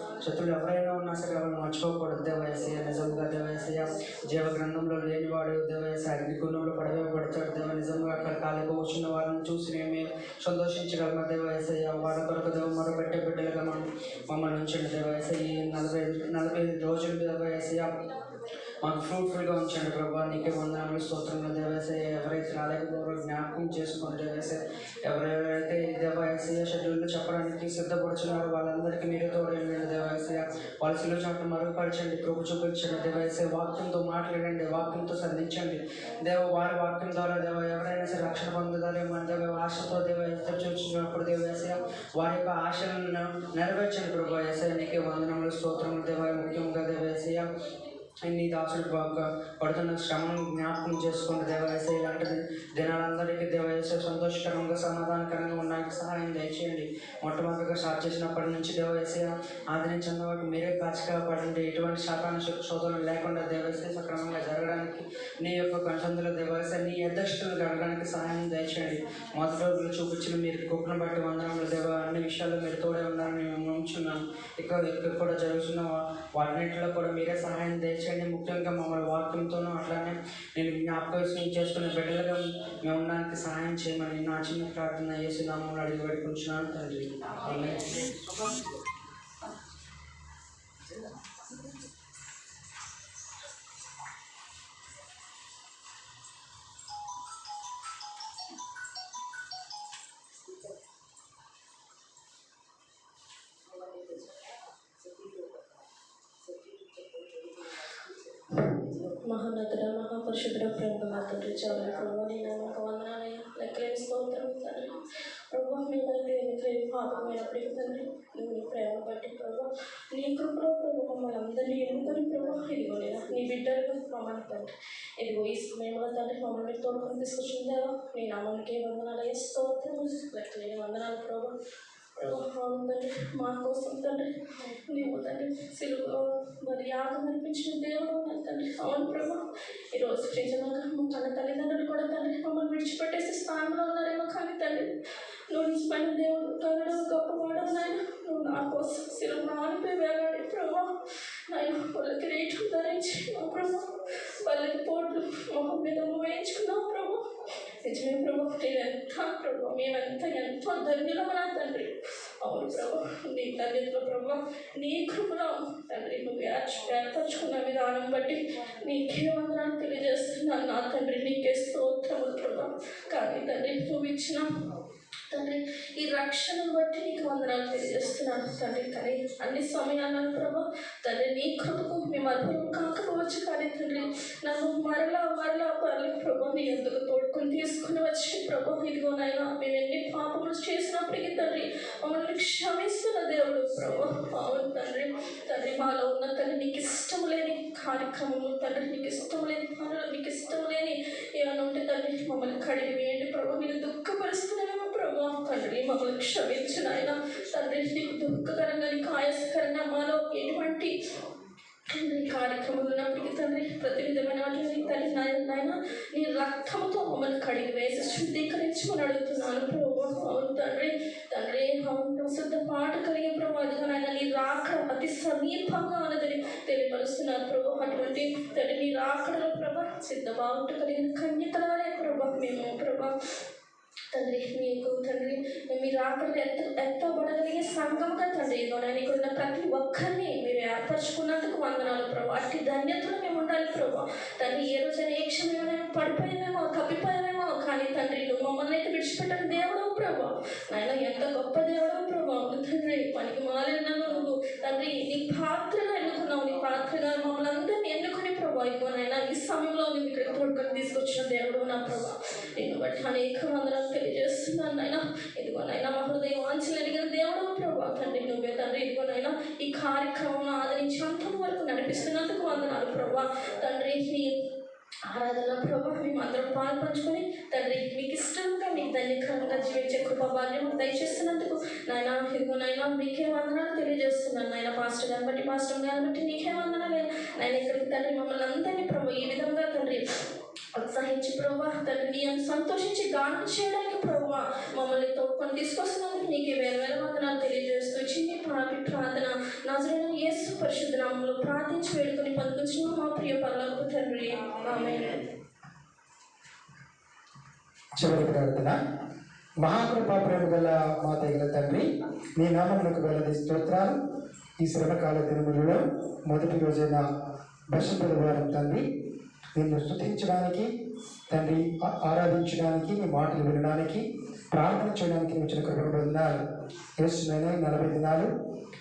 ఎవరైనా ఉన్నా సరే వాళ్ళని మర్చిపోకూడదు దేవాయసయ్య. నిజంగా దేవాయసయ్య జీవ గ్రంథంలో లేనివాడు దేవాయసయ్య అగ్నిగుణంలో పడతాడు దేవ. నిజంగా అక్కడ కాలిగా వచ్చిన వాళ్ళని చూసి మేము సంతోషించగలమా దేవాయసయ్య. వాళ్ళ కొరకు దేవ మొరపెట్టే బిడ్డలుగా మమ్మల్ని ఉంచండి దేవాయసయ్య. ఈ 45 రోజులు దేవాయసయ్య మాకు ఫ్రూట్ఫుల్గా ఉంచండి ప్రభా. నీకే వందనాలు స్తోత్రంలో దేవాయసయ్య. ఎవరైతే రాలేకపోయారో జ్ఞాపకం చేసుకోండి దేవాయసయ్య. ఎవరెవరైతే దేవాయసయ్య షెడ్యూల్లో చెప్పడానికి సిద్ధపడుచున్నారో వాళ్ళందరికీ మీరే తోడండి దేవాయసయ్య. వాళ్ళ సిలువ చాటును మరుగుపరచండి, కృప చూపించండి దేవాయసయ్య. వాక్యంతో మాట్లాడండి, వాక్యంతో సంధించండి దేవ. వారి వాక్యం ద్వారా దేవ ఎవరైనా సరే రక్షణ పొందుతారేమో దేవ ఆశతో దేవ ఎదురు చూసినప్పుడు దేవాయసయ్య వారి యొక్క ఆశలను నెరవేర్చండి ప్రభా యేసయ్య. నీకే వందనములు స్తోత్రములు దేవ. ముఖ్యంగా దేవాయసయ్య నీ దాసుడు పడుతున్న శ్రమను జ్ఞాపకం చేసుకోండి దేవాయసయ్య. ఇలాంటి దినాలందరికీ దేవాయసయ్య సంతోషకరంగా సమాధానకరంగా ఉండడానికి సహాయం దయచేయండి. మొట్టమొదటిగా స్టార్ట్ చేసినప్పటి నుంచి దేవాయసయ్య ఆదరించిన వాటికి మీరే కాచి కాపాడండి. ఎటువంటి శాతాన్ని శోధనలు లేకుండా దేవాయసయ్య సక్రమంగా జరగడానికి నీ యొక్క కనుసందులో దేవాయసయ్య నీ అధ్యక్షతలు జరగడానికి సహాయం దయచేయండి. మొదటి రోజులు చూపించిన మీరు గొప్పను బట్టి వందనములు దేవ. అన్ని విషయాల్లో మీరు తోడే ఉన్నారని మేము ఉంచున్నాం. ఇక్కడ కూడా జరుగుతున్న వాటిన్నింటిలో కూడా మీరే సహాయం దయచేయండి. ముఖ్యంగా మమ్మల్ని వాక్యంతోనూ అట్లానే నేను జ్ఞాపకం చేసుకునే బిడ్డలుగా మేము ఉండడానికి సహాయం చేయమని నా చిన్న ప్రార్థన యేసు నామములో అడిగి వేడుకుంటున్నాను తండ్రి. ఆమేన్. మహోన్నతుడ మహాపురుషుడ ప్రేమ మాతండ్రి చాలా ప్రభు నేను ఒక వందనాలయ్యా లెక్కలేని స్తోత్రం తండ్రి. ప్రభు మేమైతే ఎన్నికలేని పాపమైనప్పటికీ తండ్రి నువ్వు నీ ప్రేమ బట్టి ప్రభు నీ కృపలో ప్రభు మమ్మల్ని అందరినీ ఎన్నుకొని ప్రభు ఇదిగో నేను నీ బిడ్డలుగా మమ్మల్ని తండ్రి ఇదిగో ఈ సమయంలో తండ్రి మమ్మల్ని తోడుకొని తీసుకొచ్చిందా నీ నామానికి వందనాలయ్యా స్తోత్రం లెక్కలేని వందనాలు ప్రభు. అవును తండ్రి మా కోసం తండ్రి నీవు తండ్రి సిలువలో మరి యాగం అనిపించిన దేవుడు ఉన్నాను తండ్రి. అవును ప్రభు ఈరోజు నిజంగా తన తల్లిదండ్రులు కూడా తండ్రి మమ్మల్ని విడిచిపెట్టేసి స్థానంలో ఉన్నారేమో కానీ తండ్రి నువ్వు నిజమైన దేవుడు తండ్రి గొప్పవాడు నాయన. నువ్వు నా కోసం సిలువను ఆనిపోయి వేలాడి ప్రభు నాయన వాళ్ళకి రేటు ధరించి ప్రభు వాళ్ళకి పోట్లు మొహం మీద వేయించుకున్నావు ప్రభు. నిజమే ప్రభు నేనెంత ప్రభు ఎంతో ధన్యులమా తండ్రి. అవును ప్రభు నీ తల్లిలో ప్రభు నీ కృపలో తండ్రి నువ్వు ఏర్పరచుకున్న విధానం బట్టి నీకే వందనాలు తెలియజేస్తున్నాను నా తండ్రి. నీకే స్తోత్రములు ప్రభు. కానీ తండ్రి నువ్వు ఇచ్చిన తండ్రి ఈ రక్షణను బట్టి నీకు వందనాలు తెలియజేస్తున్నాను తండ్రి. కానీ అన్ని సమయాలను ప్రభు తండ్రి నీ కృపకు మేము అర్హులం కాకపోవచ్చు కానీ తండ్రి నన్ను మరలా ప్రభు నీ ఎందుకు తోడుకొని తీసుకుని వచ్చి ప్రభు ఇదిగోనైనా మేము ఎన్ని పాపములు చేసినప్పటికీ తండ్రి మమ్మల్ని క్షమిస్తున్న దేవుడు ప్రభు. అవును తండ్రి మాలో ఉన్న తండ్రి నీకు ఇష్టం లేని కార్యక్రమము తండ్రి నీకు ఇష్టం లేని పనులు నీకు ఇష్టం లేని ఏమైనా ఉంటే తండ్రి మమ్మల్ని కడిగి వేయండి ప్రభు. నేను దుఃఖపరుస్తున్నానేమో ప్రభు తండ్రి మమ్మల్ని క్షమించిన ఆయన తండ్రి. నీకు దుఃఖకరంగా నీకు ఆయాసకరంగా మాలో ఎటువంటి తండ్రి కార్యక్రమాలు ఉన్నప్పటికీ తండ్రి ప్రతి విధమైన వాటిని తండ్రి నాయన నీ రక్తంతో మమ్మల్ని కడిగి వేసి శుద్ధీకరించమని అడుగుతున్నాను ప్రభు. అవును తండ్రి అవును ప్రసిద్ధ పాట కలిగే ప్రభు అదిగా నాయన నీ రాకడ అతి సమీపంగా ఉన్నదని తెలియపరుస్తున్నారు ప్రభు. అటువంటి తండ్రి నీ రాకడలో ప్రభు సిద్ధబాటు కలిగిన కన్యకల వలె ప్రభు మేము ప్రభు తండ్రి నీకు తండ్రి మీరు ఆకలి ఎత్తబడగలిగే సంఘంగా తండ్రి ఇదిగోనా నీకున్న ప్రతి ఒక్కరిని మీరు ఏర్పరచుకున్నందుకు వందనాలు ప్రభు. అట్టి ధన్యతలు మేము ఉండాలి ప్రభు. తండ్రి ఏ రోజైనా ఏ క్షణమైనా పడిపోయామేమో తప్పిపోయామేమో కానీ తండ్రి నువ్వు మమ్మల్ని అయితే విడిచిపెట్టని దేవుడవు ప్రభు. నాయన ఎంత గొప్ప దేవుడవు ప్రభు. అవును తండ్రి పనికి మాలిన నువ్వు తండ్రి నీ పాత్రగా ఎన్నుకున్నావు. నీ పాత్రగా మమ్మల్ని అందరినీ ఎన్నుకుని ప్రభు ఇదిగోనైనా ఈ సమయంలో నువ్వు ఇక్కడికి తోడుకొని తీసుకొచ్చిన దేవుడు నా ప్రభు. నేను బట్టి అనేక వందనాలు తెలియజేస్తున్నాను నాయన. ఇదిగోనైనా మా హృదయ వాంఛలు అడిగిన దేవుడు ప్రభు తండ్రి నువ్వే తండ్రి. ఇదిగోనైనా ఈ కార్యక్రమం ఆదరించి అంతం వరకు నడిపిస్తున్నందుకు వందనాలు ప్రభు తండ్రి. ఆరాధన ప్రభు మేము అందరం పాల్పంచుకొని తండ్రి మీకు ఇష్టంగా మీకు ధన్యకరంగా జీవించే కృపాభాగ్యం దయచేస్తున్నందుకు నాయన ఇదిగో నాయన మీకే వందనాలు తెలియజేస్తున్నాను. నాయన పాస్టర్ గారిని బట్టి పాస్టర్ గారిని బట్టి నీకే వందనాలు నాయన ఇక్కడికి తండ్రి మమ్మల్ని అందరినీ ప్రభు ఈ విధంగా తండ్రి ఉత్సాహించి ప్రభు తండ్రి నీ అని సంతోషించి గానం చేయడానికి ప్రభు మమ్మల్ని తోడుకొని తీసుకొస్తున్నందుకు నీకే వేల వందనాలు తెలియజేస్తూ చిన్ని ప్రార్థన నజరేయుడైన యేసు పరిశుద్ధ నామములో ప్రార్థించి వేడుకొని పొందుకొచ్చిన మా ప్రియ పరలోకపు తండ్రి ఆమేన్. చివరి ప్రార్థన. మహాకృపా ప్రేమ గల మా తగిన తండ్రి, నీ నామములకు వేలాది స్తోత్రాలు. ఈ శ్రమకాల దినములలో మొదటి రోజైన బుధవారం తండ్రి నిన్ను స్తుతించడానికి తండ్రి, ఆరాధించడానికి, నీ మాటలు వినడానికి, ప్రార్థన చేయడానికి వచ్చిన కృపను పొందాలి. యేసునైనా 40 దినాలు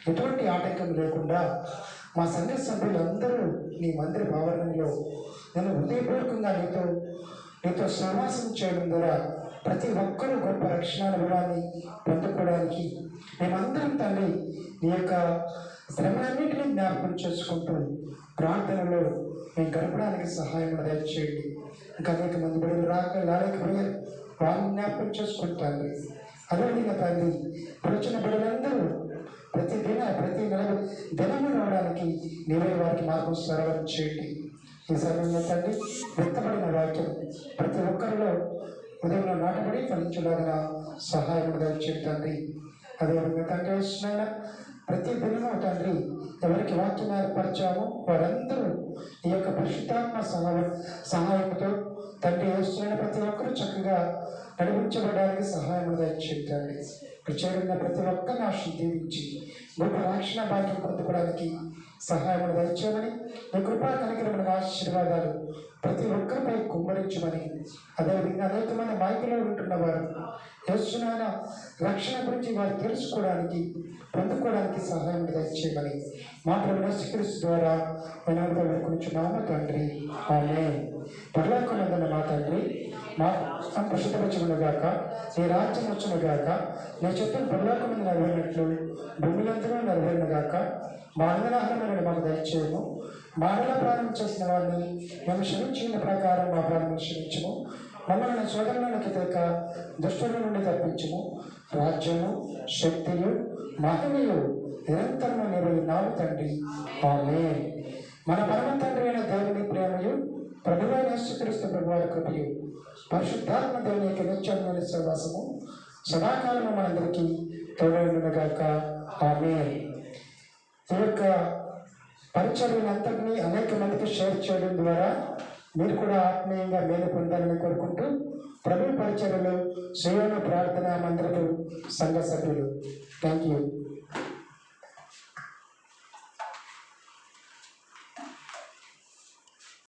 ఎటువంటి ఆటంకం లేకుండా మా సంఘ సభ్యులందరూ నీ మందిర ఆవరణలో నేను హృదయపూర్వకంగా నీతో సహవాసం చేయడం ద్వారా ప్రతి ఒక్కరూ గొప్ప రక్షణ అనుభవాన్ని పొందుకోవడానికి మేమందరం తండ్రి నీ యొక్క శ్రమలన్నింటినీ జ్ఞాపకం చేసుకుంటూ ప్రార్థనలో మేము గడపడానికి సహాయం దయచేయండి. ఇంకా అనేక మంది బిడ్డలు రాలేకపోయారు, వాళ్ళని జ్ఞాపకం చేసుకుంటాను. అదేవిధంగా తండ్రి వచ్చిన బిడ్డలందరూ ప్రతి దినము రావడానికి నీవే వారికి మార్గం సరళం చేయండి. ఈ సమయంలో తండ్రి వ్యక్తపడిన వాక్యం ప్రతి ఒక్కరిలో ఉదయంలో నాటబడి ఫలించలాగిన సహాయం దయచేయండి తండ్రి. అదేవిధంగా తండ్రి వస్తున్న ప్రతి దినము తండ్రి ఎవరికి వాక్యం ఏర్పరిచామో వారందరూ ఈ యొక్క పరిశుద్ధాత్మ సహాయంతో తండ్రి వస్తున్న ప్రతి ఒక్కరూ చక్కగా నడిపించబడడానికి సహాయం దయచేయండి. చేరున్న ప్రతి ఒక్కరిని ఆశీర్వదించి గొప్ప రక్షణ భాగ్యం పొందుకోవడానికి సహాయం దయచేయమని, మీ కృపా కనికరమైన ఆశీర్వాదాలు ప్రతి ఒక్కరిపై కుమ్మరించమని, అదేవిధంగా అనేక మంది మైకులో ఉంటున్నవారు యేసునాయన రక్షణ గురించి వారు తెలుసుకోవడానికి పొందుకోవడానికి సహాయం దయచేయమని మా ప్రభువైన యేసుక్రీస్తు ద్వారా వినయంగా వేడుకొనుచున్నాము తండ్రి. ఆమేన్. పరలోకమందున్న మా తండ్రి, మా పరిశుద్ధపరచునుగాక, నీ రాజ్యం వచ్చునుగాక, నీ చిత్తము పరలోకమందు నెరవేరినట్లు భూమిలందులో నెరవేరునుగాక. మా అందనాహారమైన మాకు దయచేయము. మానవ ప్రారంభం చేసిన వారిని మేము క్షమించిన ప్రకారం మా ప్రారంభం క్షమించము. మమ్మల్ని సోదరులకు తెక దుష్టుల నుండి తప్పించము. రాజ్యము, శక్తియు, మహిమయు నిరంతరము నిర్వహినాము తండ్రి. ఆమేన్. మన పరమ తండ్రి అయిన దేవుని ప్రేమయు ప్రభువైన యేసుక్రీస్తు ప్రభువారి కృపయు పరిశుద్ధాత్మ దేవుని యొక్క నిత్యమైన సహవాసము సదాకాలము మనందరికీ తోడైనగాక. ఆమేన్. ఈ యొక్క పరిచర్యలంతటినీ అనేక మందికి షేర్ చేయడం ద్వారా మీరు కూడా ఆత్మీయంగా మేలు పొందాలని కోరుకుంటూ ప్రభు పరిచర్యలు, సేవన ప్రార్థన మందిరపు సంఘ సభ్యులు. Thank you.